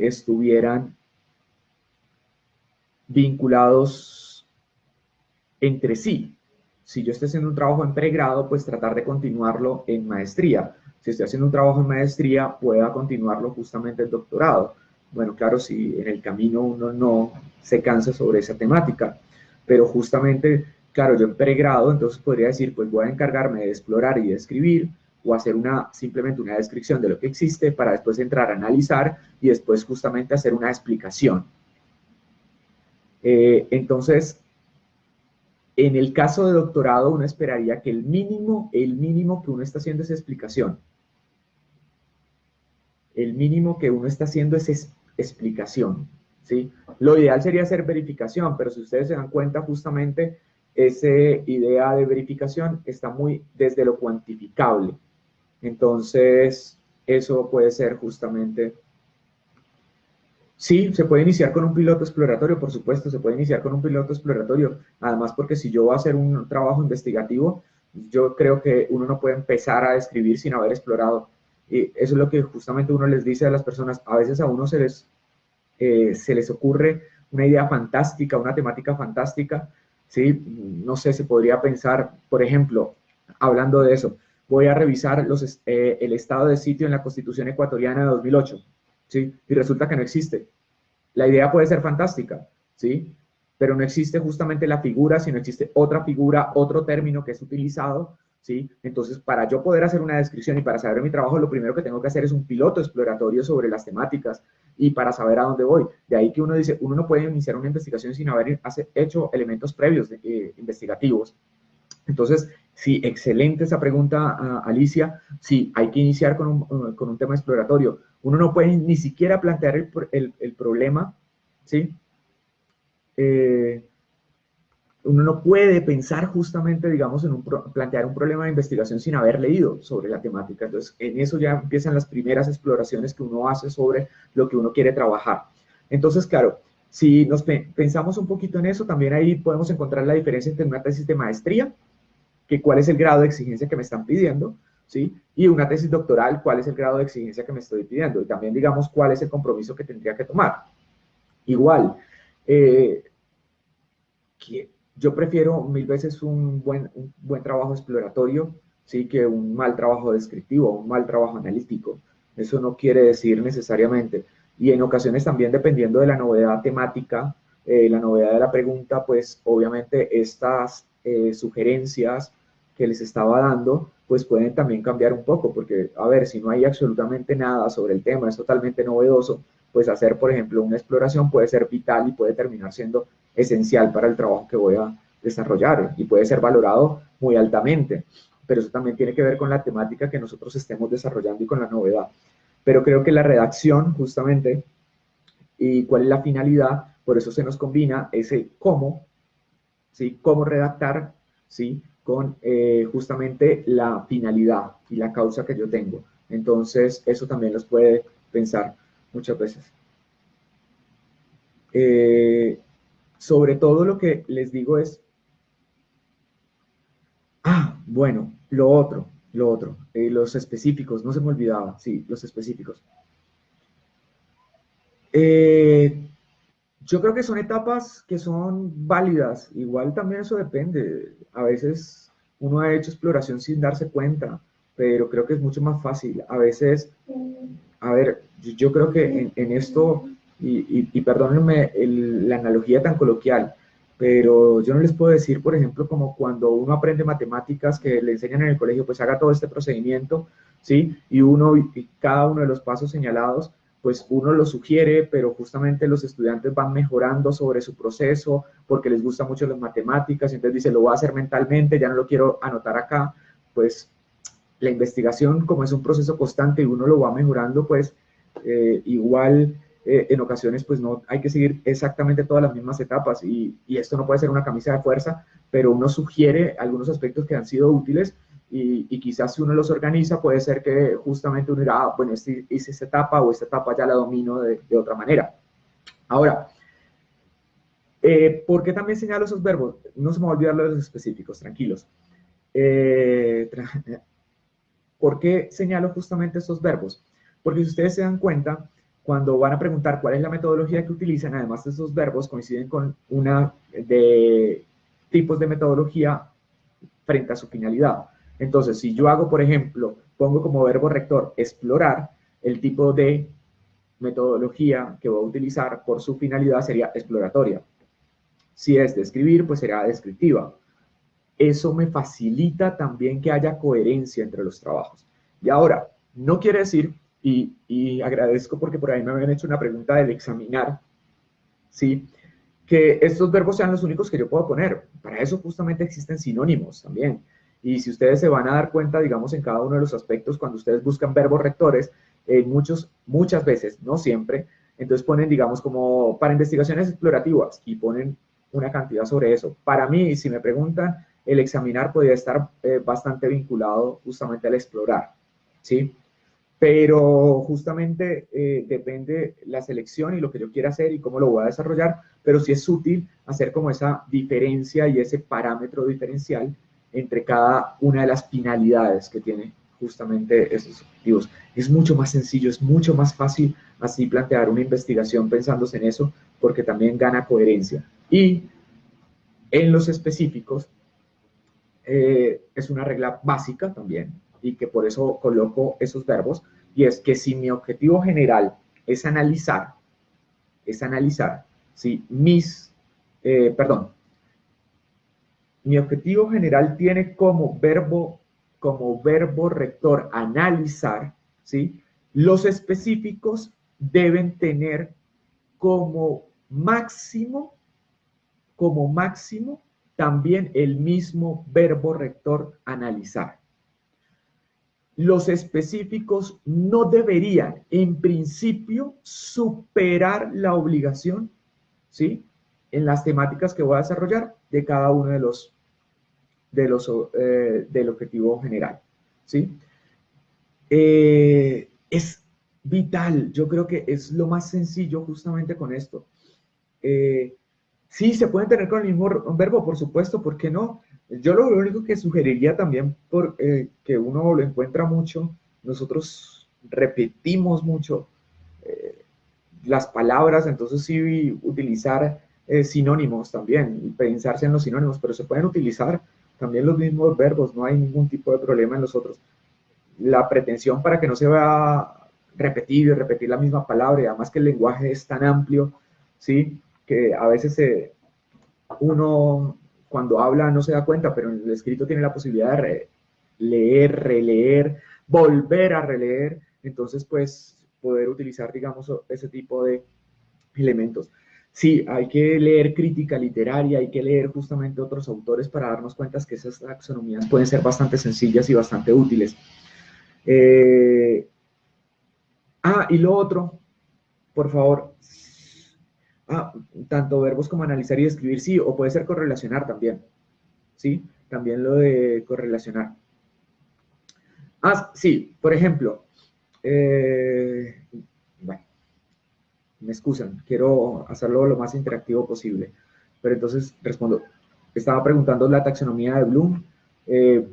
estuvieran vinculados entre sí. Si yo estoy haciendo un trabajo en pregrado, pues tratar de continuarlo en maestría. Si estoy haciendo un trabajo en maestría, pueda continuarlo justamente en doctorado. Bueno, claro, si en el camino uno no se cansa sobre esa temática, pero justamente, claro, yo en pregrado, entonces podría decir, pues voy a encargarme de explorar y de escribir, o hacer simplemente una descripción de lo que existe para después entrar a analizar y después justamente hacer una explicación. Entonces, en el caso de doctorado, uno esperaría que el mínimo que uno está haciendo es explicación. El mínimo que uno está haciendo es explicación, ¿sí? Lo ideal sería hacer verificación, pero si ustedes se dan cuenta, justamente esa idea de verificación está muy desde lo cuantificable. Entonces, eso puede ser justamente. Sí, se puede iniciar con un piloto exploratorio, por supuesto, se puede iniciar con un piloto exploratorio. Además, porque si yo voy a hacer un trabajo investigativo, yo creo que uno no puede empezar a escribir sin haber explorado. Y eso es lo que justamente uno les dice a las personas. A veces a uno se les ocurre una idea fantástica, una temática fantástica, ¿sí? No sé, se podría pensar, por ejemplo, hablando de eso, voy a revisar el estado de sitio en la Constitución ecuatoriana de 2008, ¿sí? Y resulta que no existe. La idea puede ser fantástica, ¿sí? Pero no existe justamente la figura, sino existe otra figura, otro término que es utilizado, ¿sí? Entonces, para yo poder hacer una descripción y para saber mi trabajo, lo primero que tengo que hacer es un piloto exploratorio sobre las temáticas y para saber a dónde voy. De ahí que uno dice, uno no puede iniciar una investigación sin haber hecho elementos previos investigativos. Entonces, sí, excelente esa pregunta, Alicia. Sí, hay que iniciar con un tema exploratorio. Uno no puede ni siquiera plantear el problema, ¿sí? Eh, Uno no puede pensar justamente, digamos, plantear un problema de investigación sin haber leído sobre la temática. Entonces, en eso ya empiezan las primeras exploraciones que uno hace sobre lo que uno quiere trabajar. Entonces, claro, si nos pensamos un poquito en eso, también ahí podemos encontrar la diferencia entre una tesis de maestría, que cuál es el grado de exigencia que me están pidiendo, ¿sí? Y una tesis doctoral, cuál es el grado de exigencia que me estoy pidiendo. Y también, digamos, cuál es el compromiso que tendría que tomar. Igual, eh, que yo prefiero mil veces un buen trabajo exploratorio, ¿sí? Que un mal trabajo descriptivo, un mal trabajo analítico. Eso no quiere decir necesariamente. Y en ocasiones también, dependiendo de la novedad temática, la novedad de la pregunta, pues obviamente estas sugerencias que les estaba dando, pues pueden también cambiar un poco, porque, a ver, si no hay absolutamente nada sobre el tema, es totalmente novedoso, pues hacer, por ejemplo, una exploración puede ser vital y puede terminar siendo esencial para el trabajo que voy a desarrollar y puede ser valorado muy altamente, pero eso también tiene que ver con la temática que nosotros estemos desarrollando y con la novedad. Pero creo que la redacción, justamente, y cuál es la finalidad, por eso se nos combina ese cómo, ¿sí? Cómo redactar, ¿sí? Con justamente la finalidad y la causa que yo tengo. Entonces, eso también los puede pensar muchas veces. Sobre todo lo que les digo es, bueno, los específicos, no se me olvidaba, sí, los específicos. Eh, yo creo que son etapas que son válidas, igual también eso depende, a veces uno ha hecho exploración sin darse cuenta, pero creo que es mucho más fácil, a veces, a ver, yo creo que en esto, y perdónenme la analogía tan coloquial, pero yo no les puedo decir, por ejemplo, como cuando uno aprende matemáticas que le enseñan en el colegio, pues haga todo este procedimiento, ¿sí? Y cada uno de los pasos señalados, pues uno lo sugiere, pero justamente los estudiantes van mejorando sobre su proceso porque les gusta mucho las matemáticas, y entonces dice, lo voy a hacer mentalmente, ya no lo quiero anotar acá, pues la investigación, como es un proceso constante y uno lo va mejorando, pues igual en ocasiones pues no hay que seguir exactamente todas las mismas etapas y esto no puede ser una camisa de fuerza, pero uno sugiere algunos aspectos que han sido útiles y quizás si uno los organiza puede ser que justamente uno dirá, ah, bueno, hice esta etapa o esta etapa ya la domino de otra manera. Ahora, ¿por qué también señalo esos verbos? No se me va a olvidar los específicos, tranquilos. ¿Por qué señalo justamente estos verbos? Porque si ustedes se dan cuenta, cuando van a preguntar cuál es la metodología que utilizan, además de esos verbos coinciden con una de tipos de metodología frente a su finalidad. Entonces, si yo hago, por ejemplo, pongo como verbo rector explorar, el tipo de metodología que voy a utilizar por su finalidad sería exploratoria. Si es describir, pues será descriptiva. Eso me facilita también que haya coherencia entre los trabajos. Y ahora, no quiere decir, y agradezco porque por ahí me habían hecho una pregunta del examinar, ¿sí? Que estos verbos sean los únicos que yo puedo poner. Para eso justamente existen sinónimos también. Y si ustedes se van a dar cuenta, digamos, en cada uno de los aspectos, cuando ustedes buscan verbos rectores, muchas veces, no siempre, entonces ponen, digamos, como para investigaciones explorativas y ponen una cantidad sobre eso. Para mí, si me preguntan, el examinar podría estar bastante vinculado justamente al explorar, ¿sí? Pero justamente depende la selección y lo que yo quiera hacer y cómo lo voy a desarrollar, pero sí es útil hacer como esa diferencia y ese parámetro diferencial entre cada una de las finalidades que tiene justamente esos objetivos. Es mucho más sencillo, es mucho más fácil así plantear una investigación pensándose en eso, porque también gana coherencia. Y en los específicos, es una regla básica también, y que por eso coloco esos verbos, y es que si mi objetivo general es analizar si mi objetivo general tiene como verbo rector analizar, ¿sí? Los específicos deben tener como máximo, como máximo, también el mismo verbo rector analizar. Los específicos no deberían, en principio, superar la obligación, ¿sí? En las temáticas que voy a desarrollar de cada uno del objetivo general, ¿sí? Es vital, yo creo que es lo más sencillo justamente con esto. Sí, se pueden tener con el mismo verbo, por supuesto, ¿por qué no? Yo lo único que sugeriría también, que uno lo encuentra mucho, nosotros repetimos mucho las palabras, entonces sí utilizar sinónimos también, y pensarse en los sinónimos, pero se pueden utilizar también los mismos verbos, no hay ningún tipo de problema en los otros. La pretensión para que no se vea repetir y repetir la misma palabra, y además que el lenguaje es tan amplio, ¿sí? Que a veces uno cuando habla no se da cuenta, pero en el escrito tiene la posibilidad de leer, releer, volver a releer, entonces pues poder utilizar, digamos, ese tipo de elementos. Sí, hay que leer crítica literaria, hay que leer justamente otros autores para darnos cuenta que esas taxonomías pueden ser bastante sencillas y bastante útiles. Y lo otro, por favor, tanto verbos como analizar y escribir, sí, o puede ser correlacionar también, ¿sí? También lo de correlacionar. Sí, por ejemplo, bueno, me excusan, quiero hacerlo lo más interactivo posible, pero entonces respondo, estaba preguntando la taxonomía de Bloom.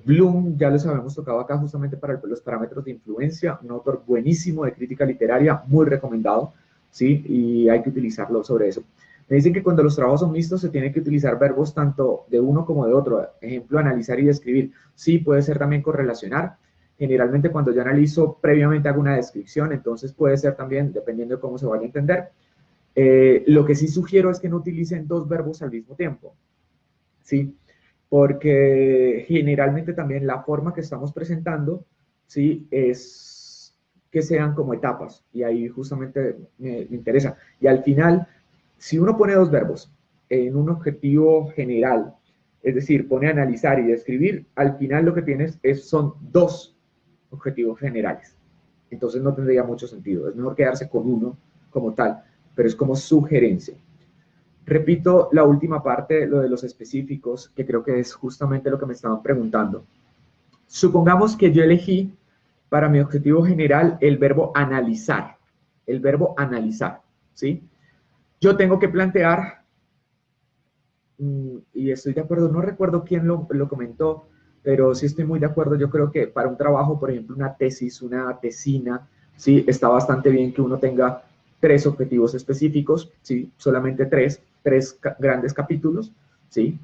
Bloom ya les habíamos tocado acá justamente para los parámetros de influencia, un autor buenísimo de crítica literaria, muy recomendado, ¿sí? Y hay que utilizarlo sobre eso. Me dicen que cuando los trabajos son mixtos se tiene que utilizar verbos tanto de uno como de otro. Ejemplo, analizar y describir. Sí, puede ser también correlacionar. Generalmente cuando yo analizo previamente hago una descripción, entonces puede ser también, dependiendo de cómo se vaya a entender. Lo que sí sugiero es que no utilicen dos verbos al mismo tiempo, ¿sí? Porque generalmente también la forma que estamos presentando, ¿sí? Es que sean como etapas, y ahí justamente me interesa. Y al final, si uno pone dos verbos en un objetivo general, es decir, pone analizar y describir, al final lo que tienes son dos objetivos generales. Entonces no tendría mucho sentido. Es mejor quedarse con uno como tal, pero es como sugerencia. Repito la última parte, lo de los específicos, que creo que es justamente lo que me estaban preguntando. Supongamos que yo elegí para mi objetivo general el verbo analizar, ¿sí? Yo tengo que plantear, y estoy de acuerdo, no recuerdo quién lo comentó, pero sí estoy muy de acuerdo. Yo creo que para un trabajo, por ejemplo, una tesis, una tesina, sí, está bastante bien que uno tenga 3 objetivos específicos, sí, solamente tres grandes capítulos, sí.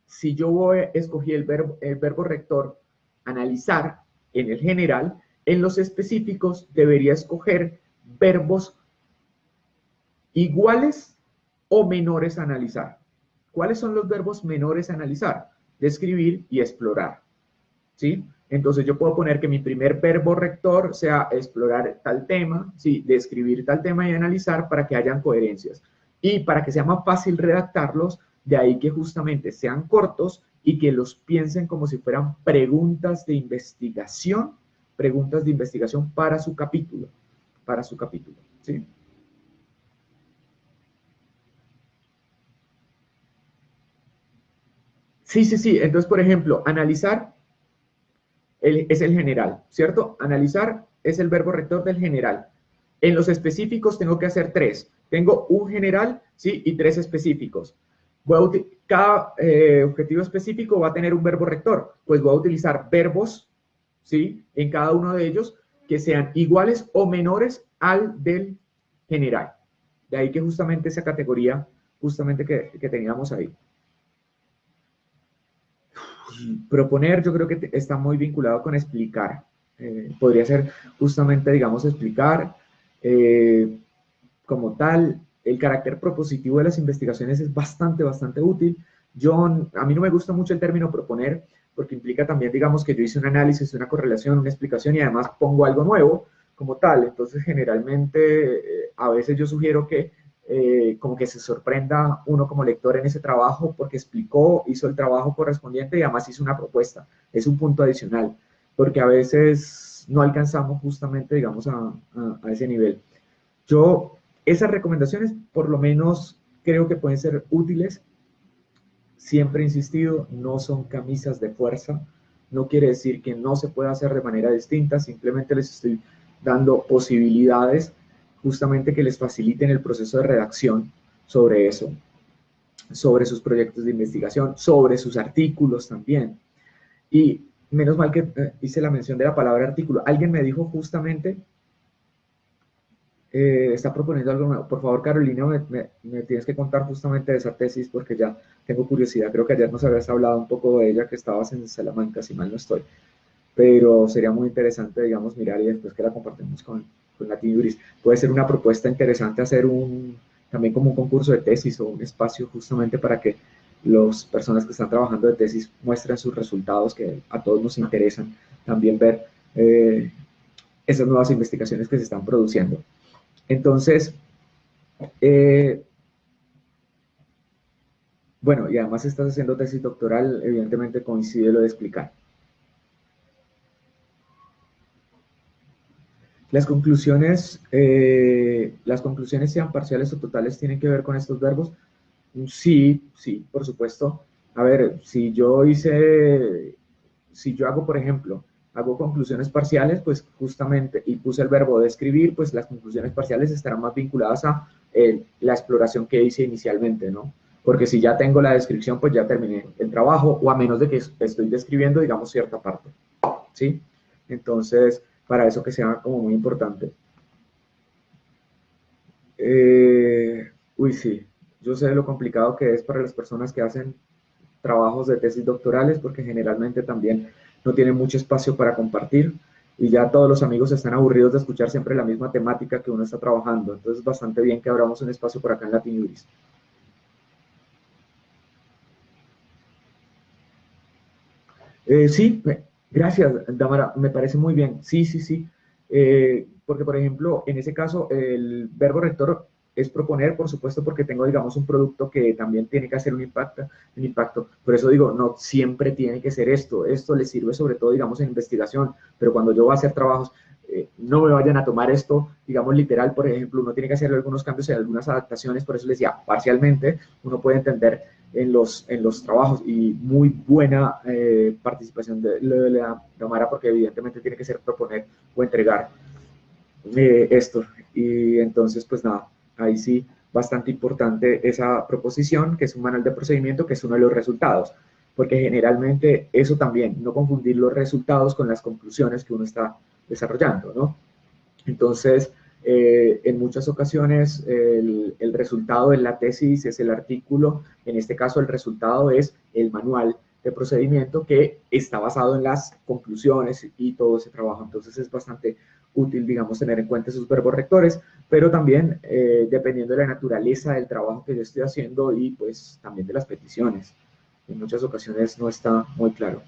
Si yo escogí el verbo rector, analizar en el general, en los específicos debería escoger verbos iguales o menores a analizar. ¿Cuáles son los verbos menores a analizar? Describir y explorar, ¿sí? Entonces yo puedo poner que mi primer verbo rector sea explorar tal tema, ¿sí? Describir tal tema y analizar para que hayan coherencias. Y para que sea más fácil redactarlos, de ahí que justamente sean cortos y que los piensen como si fueran preguntas de investigación para su capítulo, ¿sí? Sí, sí, sí. Entonces, por ejemplo, analizar es el general, ¿cierto? Analizar es el verbo rector del general. En los específicos tengo que hacer 3. Tengo un general, ¿sí? Y 3 específicos. Cada objetivo específico va a tener un verbo rector. Pues voy a utilizar verbos, ¿sí? En cada uno de ellos que sean iguales o menores al del general. De ahí que justamente esa categoría, justamente que teníamos ahí. Proponer yo creo que está muy vinculado con explicar. Podría ser justamente, digamos, explicar eh, como tal. El carácter propositivo de las investigaciones es bastante útil. A mí no me gusta mucho el término proponer porque implica también, digamos, que yo hice un análisis, una correlación, una explicación y además pongo algo nuevo como tal. Entonces, generalmente, a veces yo sugiero que como que se sorprenda uno como lector en ese trabajo porque explicó, hizo el trabajo correspondiente y además hizo una propuesta. Es un punto adicional, porque a veces no alcanzamos justamente, digamos, a ese nivel. Yo, esas recomendaciones por lo menos creo que pueden ser útiles. Siempre he insistido, no son camisas de fuerza, no quiere decir que no se pueda hacer de manera distinta, simplemente les estoy dando posibilidades justamente que les faciliten el proceso de redacción sobre eso, sobre sus proyectos de investigación, sobre sus artículos también. Y menos mal que hice la mención de la palabra artículo. Alguien me dijo justamente está proponiendo algo nuevo. Por favor, Carolina, me tienes que contar justamente de esa tesis porque ya tengo curiosidad. Creo que ayer nos habías hablado un poco de ella, que estabas en Salamanca, si mal no estoy. Pero sería muy interesante, digamos, mirar y después que la compartimos con Latinojuris. Puede ser una propuesta interesante hacer también como un concurso de tesis o un espacio justamente para que las personas que están trabajando de tesis muestren sus resultados, que a todos nos interesan también ver esas nuevas investigaciones que se están produciendo. Entonces, eh, bueno, y además estás haciendo tesis doctoral, evidentemente coincide lo de explicar. Las conclusiones sean parciales o totales, tienen que ver con estos verbos. Sí, sí, por supuesto. A ver, si yo hago, por ejemplo, hago conclusiones parciales, pues justamente, y puse el verbo de escribir, pues las conclusiones parciales estarán más vinculadas a la exploración que hice inicialmente, ¿no? Porque si ya tengo la descripción, pues ya terminé el trabajo, o a menos de que estoy describiendo, digamos, cierta parte, ¿sí? Entonces, para eso que sea como muy importante. Sí, yo sé lo complicado que es para las personas que hacen trabajos de tesis doctorales porque generalmente también no tienen mucho espacio para compartir y ya todos los amigos están aburridos de escuchar siempre la misma temática que uno está trabajando. Entonces es bastante bien que abramos un espacio por acá en Latinojuris. Sí, gracias, Damara, me parece muy bien. Sí, sí, sí. Porque, por ejemplo, en ese caso, el verbo rector es proponer, por supuesto, porque tengo, digamos, un producto que también tiene que hacer un impacto. Por eso digo, no siempre tiene que ser esto. Esto le sirve sobre todo, digamos, en investigación, pero cuando yo voy a hacer trabajos, no me vayan a tomar esto, digamos, literal. Por ejemplo, uno tiene que hacer algunos cambios y algunas adaptaciones, por eso les decía, parcialmente, uno puede entender en los trabajos, y muy buena participación de la Cámara, porque evidentemente tiene que ser proponer o entregar esto. Y entonces, pues nada, ahí sí, bastante importante esa proposición, que es un manual de procedimiento, que es uno de los resultados, porque generalmente eso también, no confundir los resultados con las conclusiones que uno está desarrollando, ¿no? Entonces, en muchas ocasiones el resultado de la tesis es el artículo, en este caso el resultado es el manual de procedimiento que está basado en las conclusiones y todo ese trabajo. Entonces es bastante útil, digamos, tener en cuenta esos verbos rectores, pero también dependiendo de la naturaleza del trabajo que yo estoy haciendo y pues también de las peticiones. En muchas ocasiones no está muy claro.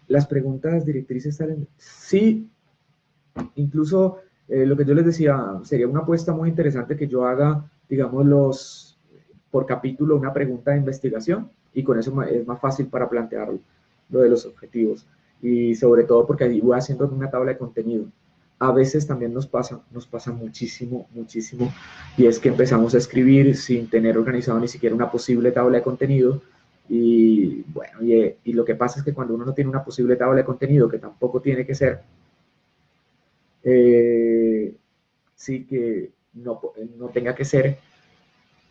Las preguntas directrices salen. Sí, incluso lo que yo les decía, sería una apuesta muy interesante que yo haga, digamos, por capítulo una pregunta de investigación, y con eso es más fácil para plantear lo de los objetivos. Y sobre todo porque ahí voy haciendo una tabla de contenido. A veces también nos pasa muchísimo, muchísimo, y es que empezamos a escribir sin tener organizado ni siquiera una posible tabla de contenido. Y bueno, y lo que pasa es que cuando uno no tiene una posible tabla de contenido, que tampoco tiene que ser, sí que no tenga que ser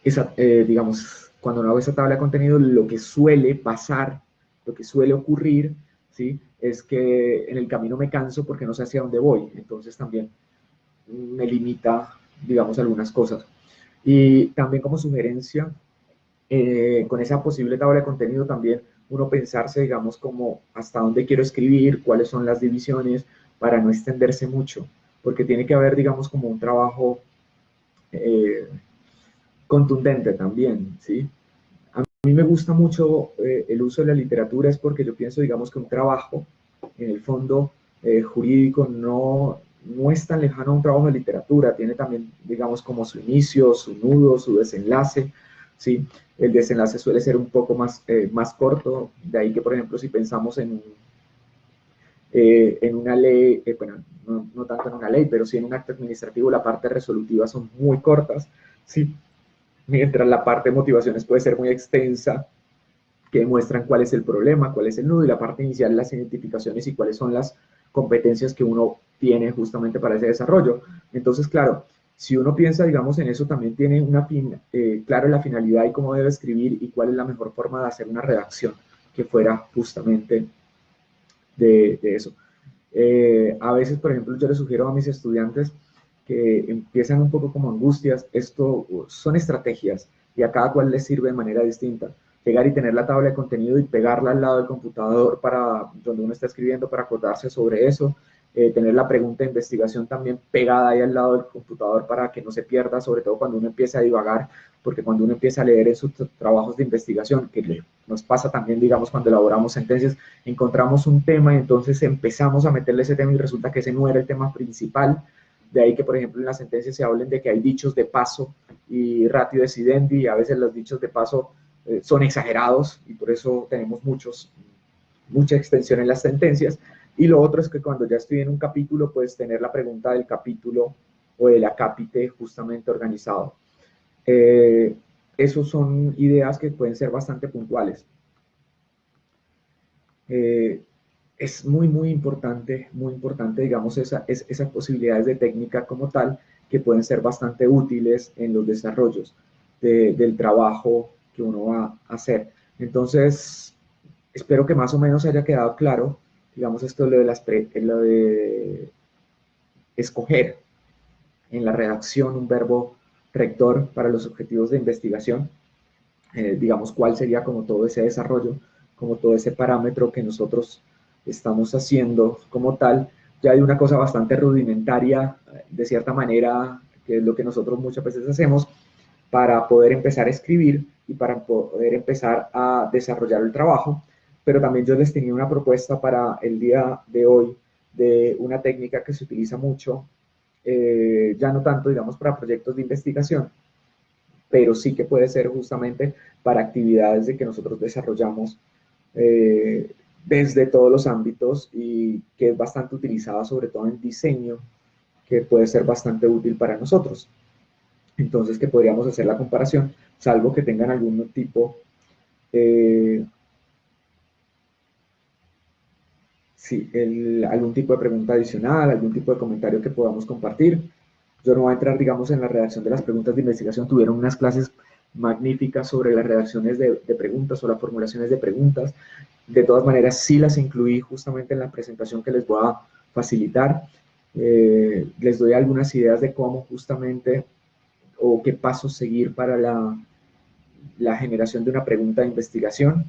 esa, digamos, cuando no hago esa tabla de contenido, lo que suele pasar, lo que suele ocurrir, ¿sí? Es que en el camino me canso porque no sé hacia dónde voy. Entonces también me limita, digamos, algunas cosas. Y también como sugerencia, con esa posible tabla de contenido también uno pensarse, digamos, como hasta dónde quiero escribir, cuáles son las divisiones, para no extenderse mucho, porque tiene que haber, digamos, como un trabajo eh, contundente también, ¿sí? A mí me gusta mucho el uso de la literatura, es porque yo pienso, digamos, que un trabajo, en el fondo jurídico, no es tan lejano a un trabajo de literatura, tiene también, digamos, como su inicio, su nudo, su desenlace, ¿sí? El desenlace suele ser un poco más corto, de ahí que, por ejemplo, si pensamos en una ley, bueno, no tanto en una ley, pero sí en un acto administrativo, la parte resolutiva son muy cortas, ¿sí? Mientras la parte de motivaciones puede ser muy extensa, que demuestran cuál es el problema, cuál es el nudo, y la parte inicial, las identificaciones y cuáles son las competencias que uno tiene justamente para ese desarrollo. Entonces, claro, si uno piensa, digamos, en eso, también tiene claro la finalidad y cómo debe escribir y cuál es la mejor forma de hacer una redacción que fuera justamente de eso. A veces, por ejemplo, yo les sugiero a mis estudiantes que empiezan un poco como angustias. Esto son estrategias y a cada cual les sirve de manera distinta. Llegar y tener la tabla de contenido y pegarla al lado del computador para donde uno está escribiendo, para acordarse sobre eso. Tener la pregunta de investigación también pegada ahí al lado del computador para que no se pierda, sobre todo cuando uno empieza a divagar, porque cuando uno empieza a leer en sus trabajos de investigación, que nos pasa también, digamos, cuando elaboramos sentencias, encontramos un tema y entonces empezamos a meterle ese tema y resulta que ese no era el tema principal. De ahí que, por ejemplo, en las sentencias se hablen de que hay dichos de paso y ratio decidendi, y a veces los dichos de paso son exagerados, y por eso tenemos mucha extensión en las sentencias. Y lo otro es que cuando ya estoy en un capítulo, pues tener la pregunta del capítulo o del acápite justamente organizado. Eh, Esos son ideas que pueden ser bastante puntuales. Eh, es muy importante, digamos, esas posibilidades de técnica como tal, que pueden ser bastante útiles en los desarrollos del trabajo que uno va a hacer. Entonces, espero que más o menos haya quedado claro, digamos, esto lo de escoger en la redacción un verbo rector para los objetivos de investigación, digamos, cuál sería como todo ese desarrollo, como todo ese parámetro que nosotros estamos haciendo como tal. Ya hay una cosa bastante rudimentaria, de cierta manera, que es lo que nosotros muchas veces hacemos para poder empezar a escribir y para poder empezar a desarrollar el trabajo. Pero también yo les tenía una propuesta para el día de hoy de una técnica que se utiliza mucho, ya no tanto, digamos, para proyectos de investigación, pero sí que puede ser justamente para actividades de que nosotros desarrollamos, desde todos los ámbitos y que es bastante utilizada sobre todo en diseño, que puede ser bastante útil para nosotros. Entonces, que podríamos hacer la comparación, salvo que tengan algún tipo, sí, algún tipo de pregunta adicional, algún tipo de comentario que podamos compartir. Yo no voy a entrar, digamos, en la redacción de las preguntas de investigación. Tuvieron unas clases magníficas sobre las redacciones de preguntas o las formulaciones de preguntas. De todas maneras, sí las incluí justamente en la presentación que les voy a facilitar. Les doy algunas ideas de cómo justamente o qué pasos seguir para la generación de una pregunta de investigación.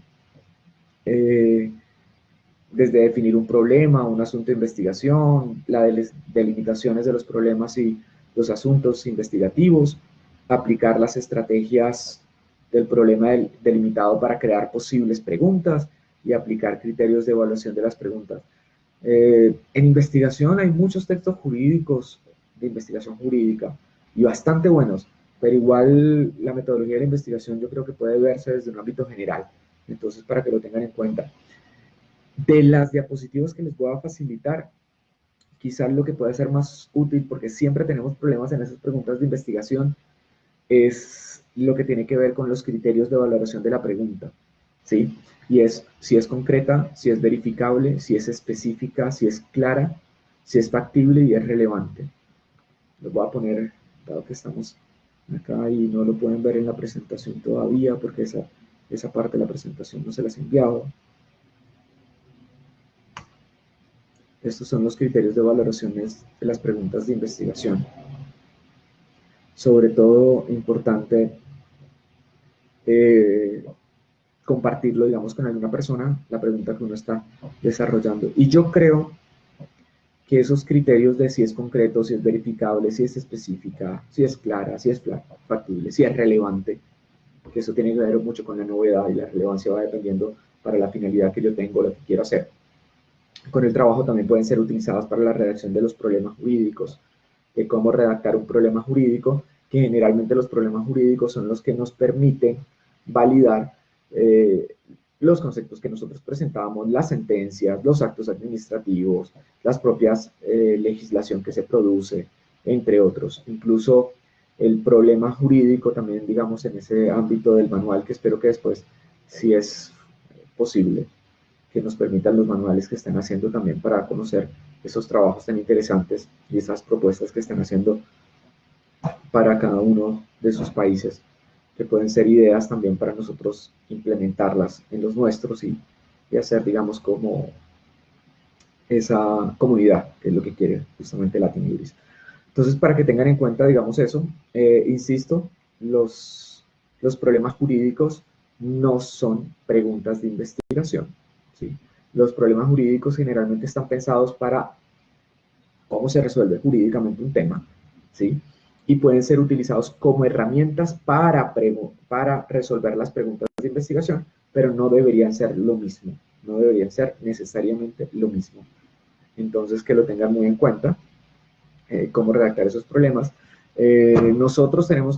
Desde definir un problema, un asunto de investigación, las delimitaciones de los problemas y los asuntos investigativos, aplicar las estrategias del problema delimitado para crear posibles preguntas y aplicar criterios de evaluación de las preguntas. En investigación hay muchos textos jurídicos de investigación jurídica y bastante buenos, pero igual la metodología de la investigación yo creo que puede verse desde un ámbito general. Entonces, para que lo tengan en cuenta. De las diapositivas que les voy a facilitar, quizás lo que puede ser más útil, porque siempre tenemos problemas en esas preguntas de investigación, es lo que tiene que ver con los criterios de valoración de la pregunta, ¿sí? Y es si es concreta, si es verificable, si es específica, si es clara, si es factible y es relevante. Los voy a poner, dado que estamos acá y no lo pueden ver en la presentación todavía, porque esa parte de la presentación no se las he enviado. Estos son los criterios de valoraciones de las preguntas de investigación. Sobre todo, importante compartirlo, digamos, con alguna persona, la pregunta que uno está desarrollando. Y yo creo que esos criterios de si es concreto, si es verificable, si es específica, si es clara, si es factible, si es relevante, que eso tiene que ver mucho con la novedad y la relevancia va dependiendo para la finalidad que yo tengo, lo que quiero hacer. Con el trabajo también pueden ser utilizadas para la redacción de los problemas jurídicos, de cómo redactar un problema jurídico, que generalmente los problemas jurídicos son los que nos permiten validar los conceptos que nosotros presentábamos, las sentencias, los actos administrativos, las propias legislación que se produce, entre otros. Incluso el problema jurídico también, digamos, en ese ámbito del manual, que espero que después, si es posible, que nos permitan los manuales que están haciendo también para conocer esos trabajos tan interesantes y esas propuestas que están haciendo para cada uno de sus países, que pueden ser ideas también para nosotros implementarlas en los nuestros y hacer, digamos, como esa comunidad, que es lo que quiere justamente Latin Ibris. Entonces, para que tengan en cuenta, digamos eso, insisto, los problemas jurídicos no son preguntas de investigación, ¿sí? Los problemas jurídicos generalmente están pensados para cómo se resuelve jurídicamente un tema, ¿sí? Y pueden ser utilizados como herramientas para resolver las preguntas de investigación, pero no deberían ser lo mismo, no deberían ser necesariamente lo mismo. Entonces, que lo tengan muy en cuenta, cómo redactar esos problemas. Nosotros tenemos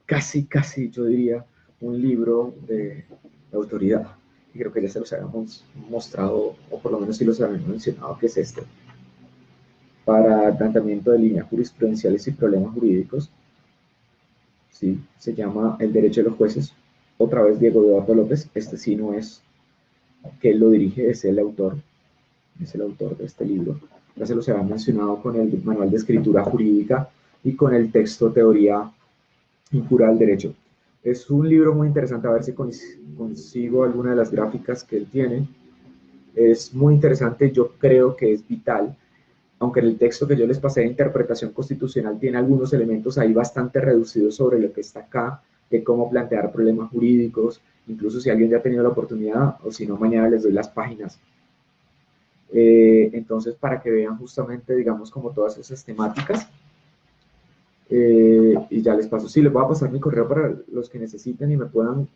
casi, yo diría, un libro de autoridad, y creo que ya se los habíamos mostrado, o por lo menos sí los habíamos mencionado, que es este, para tratamiento de líneas jurisprudenciales y problemas jurídicos. ¿Sí? Se llama El derecho de los jueces, otra vez Diego Eduardo López. Este sí no es que él lo dirige, es el autor de este libro. Ya se los había mencionado con el manual de escritura jurídica y con el texto Teoría impura del derecho. Es un libro muy interesante, a ver si consigo alguna de las gráficas que él tiene. Es muy interesante, yo creo que es vital, aunque en el texto que yo les pasé de interpretación constitucional tiene algunos elementos ahí bastante reducidos sobre lo que está acá, de cómo plantear problemas jurídicos, incluso si alguien ya ha tenido la oportunidad, o si no, mañana les doy las páginas. Entonces, para que vean justamente, digamos, como todas esas temáticas. Y ya les paso. Sí, les voy a pasar mi correo para los que necesiten y me puedan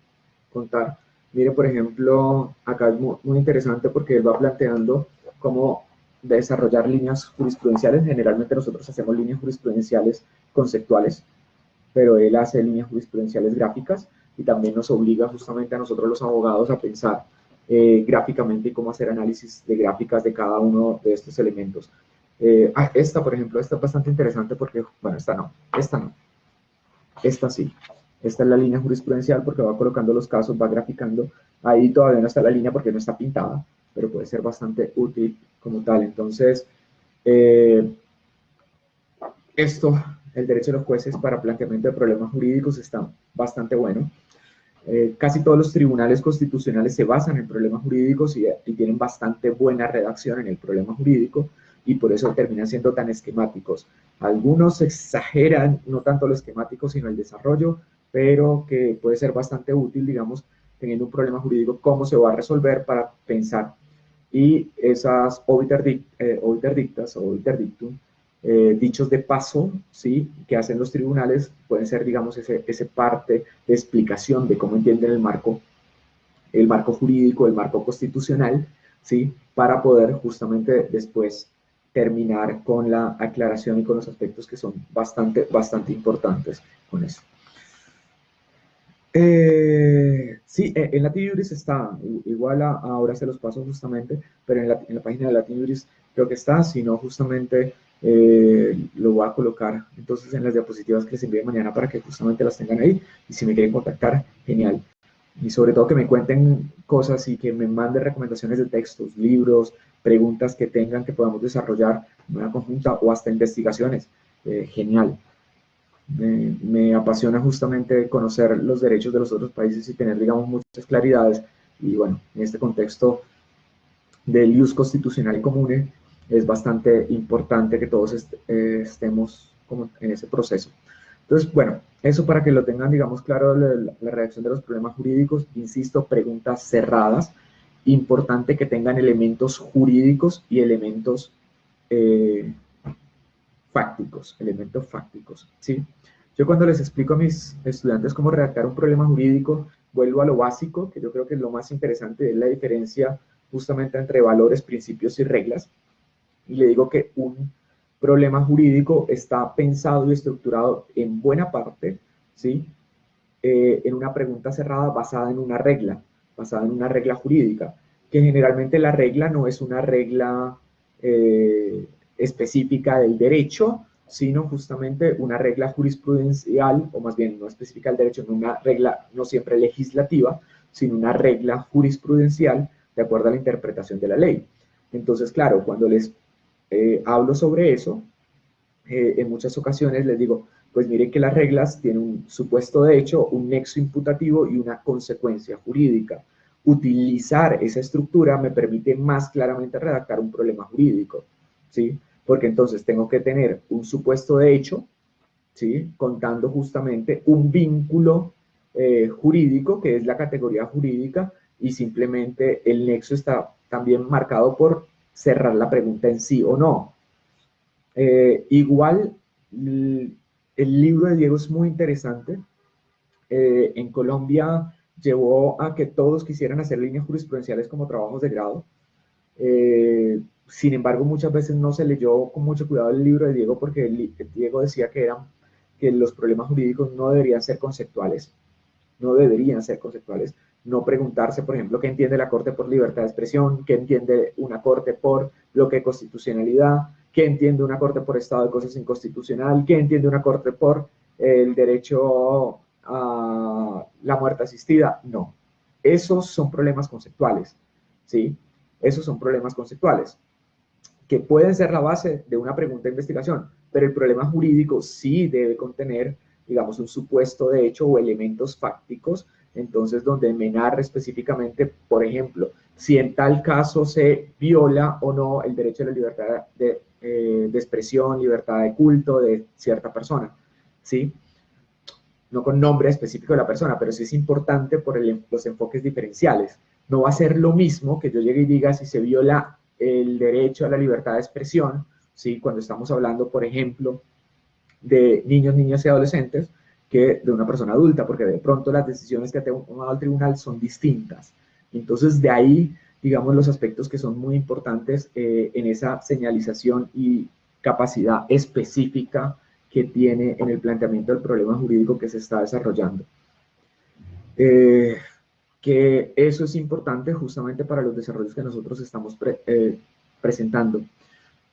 contar. Mire, por ejemplo, acá es muy interesante porque él va planteando cómo desarrollar líneas jurisprudenciales. Generalmente nosotros hacemos líneas jurisprudenciales conceptuales, pero él hace líneas jurisprudenciales gráficas y también nos obliga justamente a nosotros los abogados a pensar gráficamente y cómo hacer análisis de gráficas de cada uno de estos elementos. Esta, por ejemplo, esta es bastante interesante porque, bueno, esta no, esta sí. Esta es la línea jurisprudencial porque va colocando los casos, va graficando. Ahí todavía no está la línea porque no está pintada, pero puede ser bastante útil como tal. Entonces, esto, el derecho de los jueces para planteamiento de problemas jurídicos está bastante bueno. Casi todos los tribunales constitucionales se basan en problemas jurídicos y tienen bastante buena redacción en el problema jurídico y por eso terminan siendo tan esquemáticos. Algunos exageran no tanto lo esquemático sino el desarrollo, pero que puede ser bastante útil, digamos, teniendo un problema jurídico, cómo se va a resolver para pensar. Y esas obiter dictas o obiter dictum, dichos de paso, ¿sí?, que hacen los tribunales, pueden ser, digamos, ese parte de explicación de cómo entienden el marco jurídico, el marco constitucional, ¿sí?, para poder justamente después terminar con la aclaración y con los aspectos que son bastante importantes con eso. Sí, en LatinJuris está, igual ahora se los paso justamente, pero en la página de LatinJuris creo que está, si no justamente lo voy a colocar entonces en las diapositivas que les envíe mañana para que justamente las tengan ahí, y si me quieren contactar, genial. Y sobre todo que me cuenten cosas y que me manden recomendaciones de textos, libros, preguntas que tengan que podamos desarrollar en una conjunta o hasta investigaciones, genial. Me apasiona justamente conocer los derechos de los otros países y tener, digamos, muchas claridades. Y bueno, en este contexto del ius constitucional comune es bastante importante que todos estemos como en ese proceso. Entonces, bueno, eso para que lo tengan, digamos, claro, la redacción de los problemas jurídicos. Insisto, preguntas cerradas. Importante que tengan elementos jurídicos y elementos fácticos, ¿sí? Yo cuando les explico a mis estudiantes cómo redactar un problema jurídico, vuelvo a lo básico, que yo creo que es lo más interesante, es la diferencia justamente entre valores, principios y reglas, y le digo que un problema jurídico está pensado y estructurado en buena parte, ¿sí?, en una pregunta cerrada basada en una regla jurídica, que generalmente la regla no es una regla específica del derecho, sino justamente una regla jurisprudencial, o más bien no específica del derecho, no una regla no siempre legislativa, sino una regla jurisprudencial de acuerdo a la interpretación de la ley. Entonces, claro, cuando les hablo sobre eso, en muchas ocasiones les digo, pues miren que las reglas tienen un supuesto de hecho, un nexo imputativo y una consecuencia jurídica. Utilizar esa estructura me permite más claramente redactar un problema jurídico, ¿sí? Porque entonces tengo que tener un supuesto de hecho, ¿sí?, contando justamente un vínculo jurídico, que es la categoría jurídica, y simplemente el nexo está también marcado por cerrar la pregunta en sí o no. Igual, el libro de Diego es muy interesante. En Colombia llevó a que todos quisieran hacer líneas jurisprudenciales como trabajos de grado. Sin embargo, muchas veces no se leyó con mucho cuidado el libro de Diego porque Diego decía que los problemas jurídicos no deberían ser conceptuales, no preguntarse, por ejemplo, qué entiende la Corte por libertad de expresión, qué entiende una Corte por bloque de constitucionalidad, qué entiende una Corte por estado de cosas inconstitucional, qué entiende una Corte por el derecho a la muerte asistida. No, esos son problemas conceptuales, ¿sí? Esos son problemas conceptuales que pueden ser la base de una pregunta de investigación, pero el problema jurídico sí debe contener, digamos, un supuesto de hecho o elementos fácticos, entonces donde me narre específicamente, por ejemplo, si en tal caso se viola o no el derecho a la libertad de expresión, libertad de culto de cierta persona, ¿sí? No con nombre específico de la persona, pero sí es importante por los enfoques diferenciales. No va a ser lo mismo que yo llegue y diga si se viola el derecho a la libertad de expresión, ¿sí?, cuando estamos hablando, por ejemplo, de niños, niñas y adolescentes, que de una persona adulta, porque de pronto las decisiones que ha tomado el tribunal son distintas. Entonces, de ahí, digamos, los aspectos que son muy importantes en esa señalización y capacidad específica que tiene en el planteamiento del problema jurídico que se está desarrollando. que eso es importante justamente para los desarrollos que nosotros estamos presentando.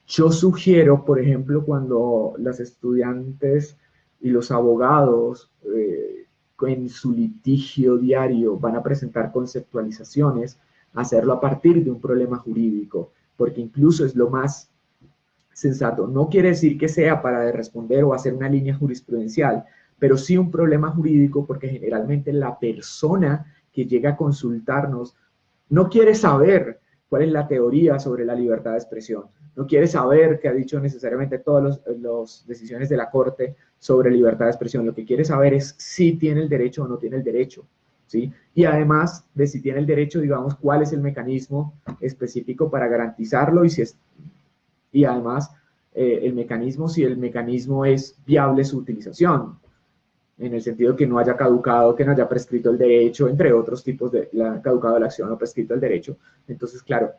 Yo sugiero, por ejemplo, cuando las estudiantes y los abogados en su litigio diario van a presentar conceptualizaciones, hacerlo a partir de un problema jurídico, porque incluso es lo más sensato. No quiere decir que sea para responder o hacer una línea jurisprudencial, pero sí un problema jurídico, porque generalmente la persona que llega a consultarnos no quiere saber cuál es la teoría sobre la libertad de expresión, no quiere saber qué ha dicho necesariamente todas las decisiones de la Corte sobre libertad de expresión, lo que quiere saber es si tiene el derecho o no tiene el derecho, ¿sí? Y además de si tiene el derecho, digamos, cuál es el mecanismo específico para garantizarlo y si es, y además el mecanismo, si el mecanismo es viable su utilización, en el sentido que no haya caducado, que no haya prescrito el derecho, entre otros tipos de caducado la acción o prescrito el derecho. Entonces, claro,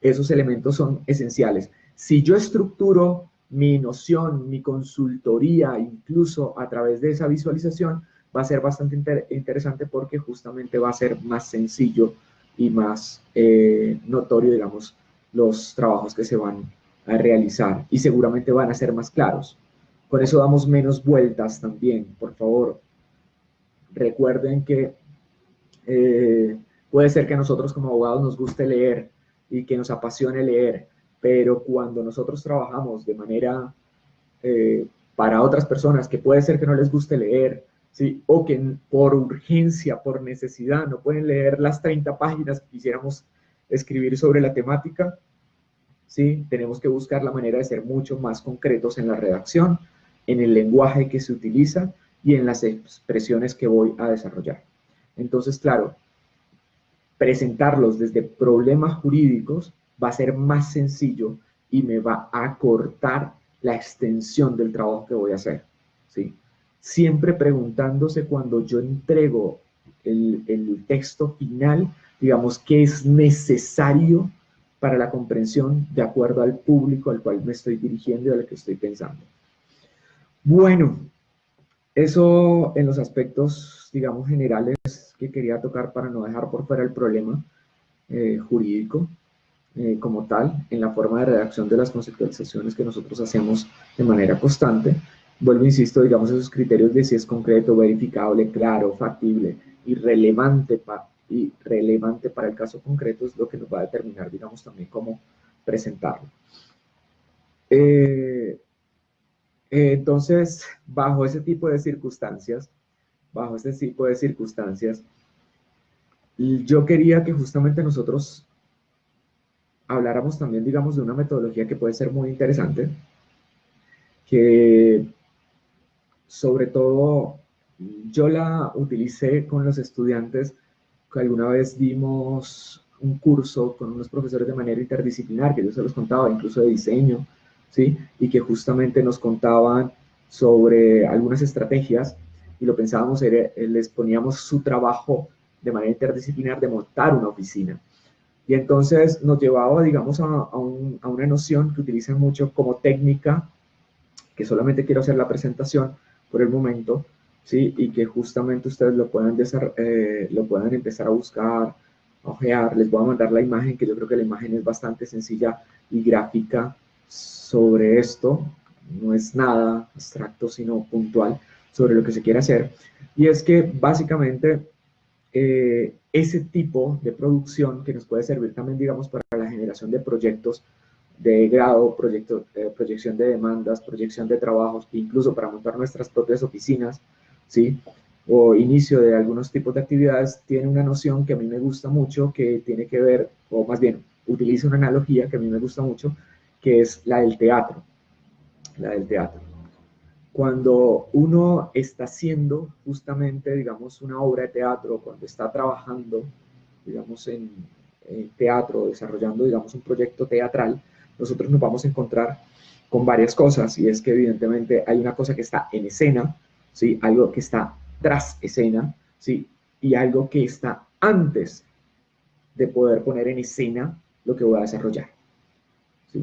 esos elementos son esenciales. Si yo estructuro mi noción, mi consultoría, incluso a través de esa visualización, va a ser bastante interesante porque justamente va a ser más sencillo y más notorio, digamos, los trabajos que se van a realizar y seguramente van a ser más claros. Con eso damos menos vueltas también, por favor. Recuerden que puede ser que a nosotros como abogados nos guste leer y que nos apasione leer, pero cuando nosotros trabajamos de manera para otras personas que puede ser que no les guste leer, ¿sí? O que por urgencia, por necesidad, no pueden leer las 30 páginas que quisiéramos escribir sobre la temática, ¿sí? Tenemos que buscar la manera de ser mucho más concretos en la redacción, en el lenguaje que se utiliza y en las expresiones que voy a desarrollar. Entonces, claro, presentarlos desde problemas jurídicos va a ser más sencillo y me va a acortar la extensión del trabajo que voy a hacer, ¿sí? Siempre preguntándose cuando yo entrego el texto final, digamos, qué es necesario para la comprensión de acuerdo al público al cual me estoy dirigiendo y al que estoy pensando. Bueno, eso en los aspectos, digamos, generales que quería tocar para no dejar por fuera el problema jurídico como tal, en la forma de redacción de las conceptualizaciones que nosotros hacemos de manera constante. Vuelvo, insisto, digamos, esos criterios de si es concreto, verificable, claro, factible y relevante para el caso concreto es lo que nos va a determinar, digamos, también cómo presentarlo. Entonces, bajo ese tipo de circunstancias, yo quería que justamente nosotros habláramos también, digamos, de una metodología que puede ser muy interesante, que sobre todo yo la utilicé con los estudiantes que alguna vez dimos un curso con unos profesores de manera interdisciplinar, que yo se los contaba, incluso de diseño, ¿sí? Y que justamente nos contaban sobre algunas estrategias y lo pensábamos, les poníamos su trabajo de manera interdisciplinar de montar una oficina. Y entonces nos llevaba, digamos, a una noción que utilizan mucho como técnica, que solamente quiero hacer la presentación por el momento, ¿sí? Y que justamente ustedes lo puedan empezar a buscar, a ojear. Les voy a mandar la imagen, que yo creo que la imagen es bastante sencilla y gráfica sobre esto. No es nada abstracto, sino puntual sobre lo que se quiere hacer. Y es que básicamente ese tipo de producción que nos puede servir también, digamos, para la generación de proyectos de grado, proyección de demandas, proyección de trabajos, incluso para montar nuestras propias oficinas, ¿sí? O inicio de algunos tipos de actividades, tiene una noción que a mí me gusta mucho, que tiene que ver, o más bien, utiliza una analogía que a mí me gusta mucho, que es la del teatro. La del teatro. Cuando uno está haciendo justamente, digamos, una obra de teatro, cuando está trabajando, digamos, en teatro, desarrollando, digamos, un proyecto teatral, nosotros nos vamos a encontrar con varias cosas, y es que evidentemente hay una cosa que está en escena, ¿sí? Algo que está tras escena, ¿sí? Y algo que está antes de poder poner en escena lo que voy a desarrollar, ¿sí?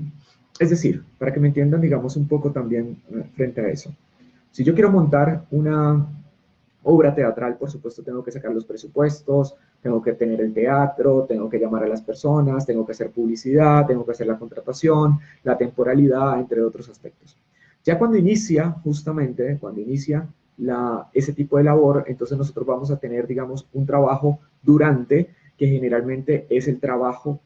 Es decir, para que me entiendan, digamos, un poco también frente a eso. Si yo quiero montar una obra teatral, por supuesto, tengo que sacar los presupuestos, tengo que tener el teatro, tengo que llamar a las personas, tengo que hacer publicidad, tengo que hacer la contratación, la temporalidad, entre otros aspectos. Ya cuando inicia, justamente, cuando inicia ese tipo de labor, entonces nosotros vamos a tener, digamos, un trabajo durante, que generalmente es el trabajo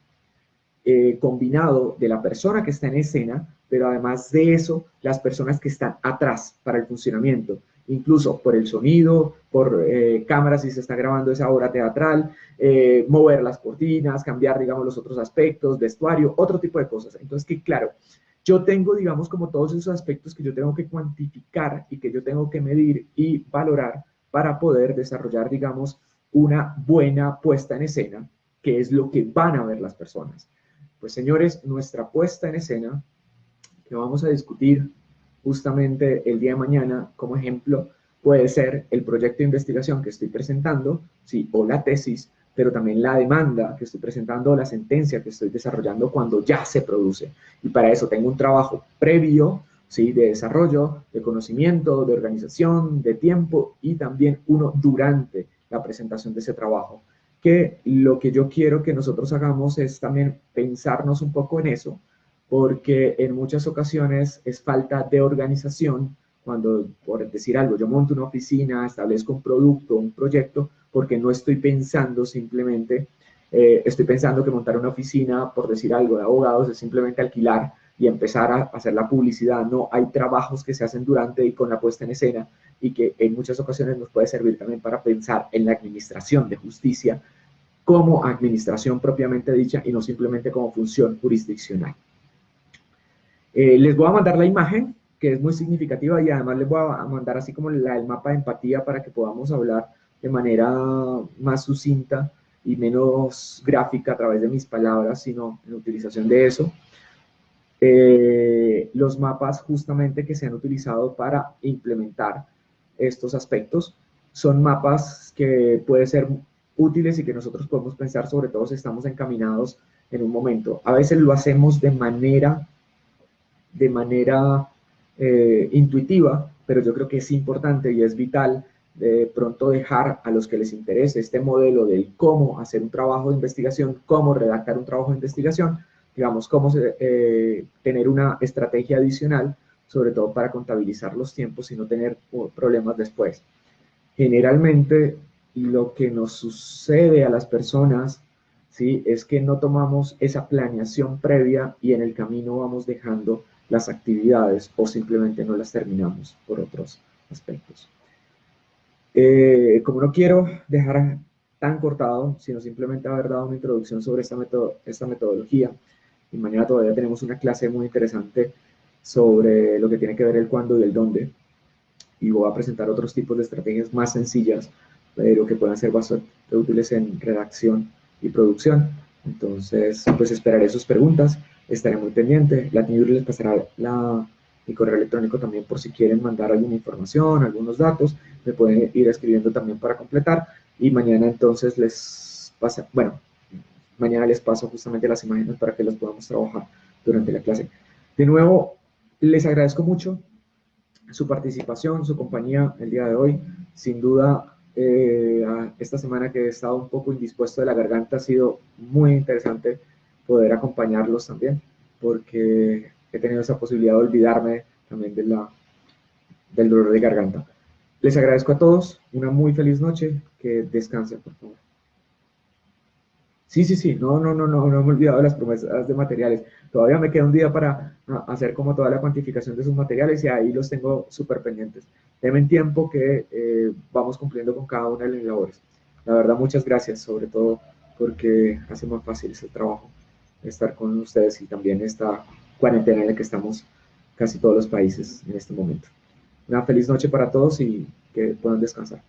combinado de la persona que está en escena, pero además de eso, las personas que están atrás para el funcionamiento, incluso por el sonido, por cámaras si se está grabando esa obra teatral, mover las cortinas, cambiar, digamos, los otros aspectos, vestuario, otro tipo de cosas. Entonces, que claro, yo tengo, digamos, como todos esos aspectos que yo tengo que cuantificar y que yo tengo que medir y valorar para poder desarrollar, digamos, una buena puesta en escena, que es lo que van a ver las personas. Pues señores, nuestra puesta en escena, que vamos a discutir justamente el día de mañana como ejemplo, puede ser el proyecto de investigación que estoy presentando, sí, o la tesis, pero también la demanda que estoy presentando o la sentencia que estoy desarrollando cuando ya se produce. Y para eso tengo un trabajo previo, ¿sí? De desarrollo, de conocimiento, de organización, de tiempo y también uno durante la presentación de ese trabajo. Que lo que yo quiero que nosotros hagamos es también pensarnos un poco en eso, porque en muchas ocasiones es falta de organización cuando, por decir algo, yo monto una oficina, establezco un producto, un proyecto, porque no estoy pensando simplemente, estoy pensando que montar una oficina, por decir algo, de abogados es simplemente alquilar y empezar a hacer la publicidad. No, hay trabajos que se hacen durante y con la puesta en escena y que en muchas ocasiones nos puede servir también para pensar en la administración de justicia como administración propiamente dicha y no simplemente como función jurisdiccional. Les voy a mandar la imagen, que es muy significativa, y además les voy a mandar así como el mapa de empatía para que podamos hablar de manera más sucinta y menos gráfica a través de mis palabras, sino en utilización de eso. Los mapas justamente que se han utilizado para implementar estos aspectos son mapas que pueden ser útiles y que nosotros podemos pensar, sobre todo si estamos encaminados en un momento. A veces lo hacemos de manera intuitiva, pero yo creo que es importante y es vital de pronto dejar a los que les interese este modelo del cómo hacer un trabajo de investigación, cómo redactar un trabajo de investigación, digamos, cómo tener una estrategia adicional, sobre todo para contabilizar los tiempos y no tener problemas después. Generalmente lo que nos sucede a las personas, ¿sí? Es que no tomamos esa planeación previa y en el camino vamos dejando las actividades o simplemente no las terminamos por otros aspectos. Como no quiero dejar tan cortado, sino simplemente haber dado una introducción sobre esta metodología, y mañana todavía tenemos una clase muy interesante sobre lo que tiene que ver el cuándo y el dónde, y voy a presentar otros tipos de estrategias más sencillas, pero que puedan ser bastante útiles en redacción y producción. Entonces, pues esperaré sus preguntas, estaré muy pendiente. La TNIUR les pasará mi correo electrónico también por si quieren mandar alguna información, algunos datos, me pueden ir escribiendo también para completar, y mañana entonces mañana les paso justamente las imágenes para que las podamos trabajar durante la clase. De nuevo, les agradezco mucho su participación, su compañía el día de hoy. Sin duda, esta semana que he estado un poco indispuesto de la garganta, ha sido muy interesante poder acompañarlos también, porque he tenido esa posibilidad de olvidarme también del dolor de garganta. Les agradezco a todos, una muy feliz noche, que descansen, por favor. Sí, sí, sí, no me he olvidado de las promesas de materiales. Todavía me queda un día para hacer como toda la cuantificación de sus materiales y ahí los tengo súper pendientes. Denme tiempo que vamos cumpliendo con cada una de las labores. La verdad, muchas gracias, sobre todo porque hace más fácil ese trabajo estar con ustedes y también esta cuarentena en la que estamos casi todos los países en este momento. Una feliz noche para todos y que puedan descansar.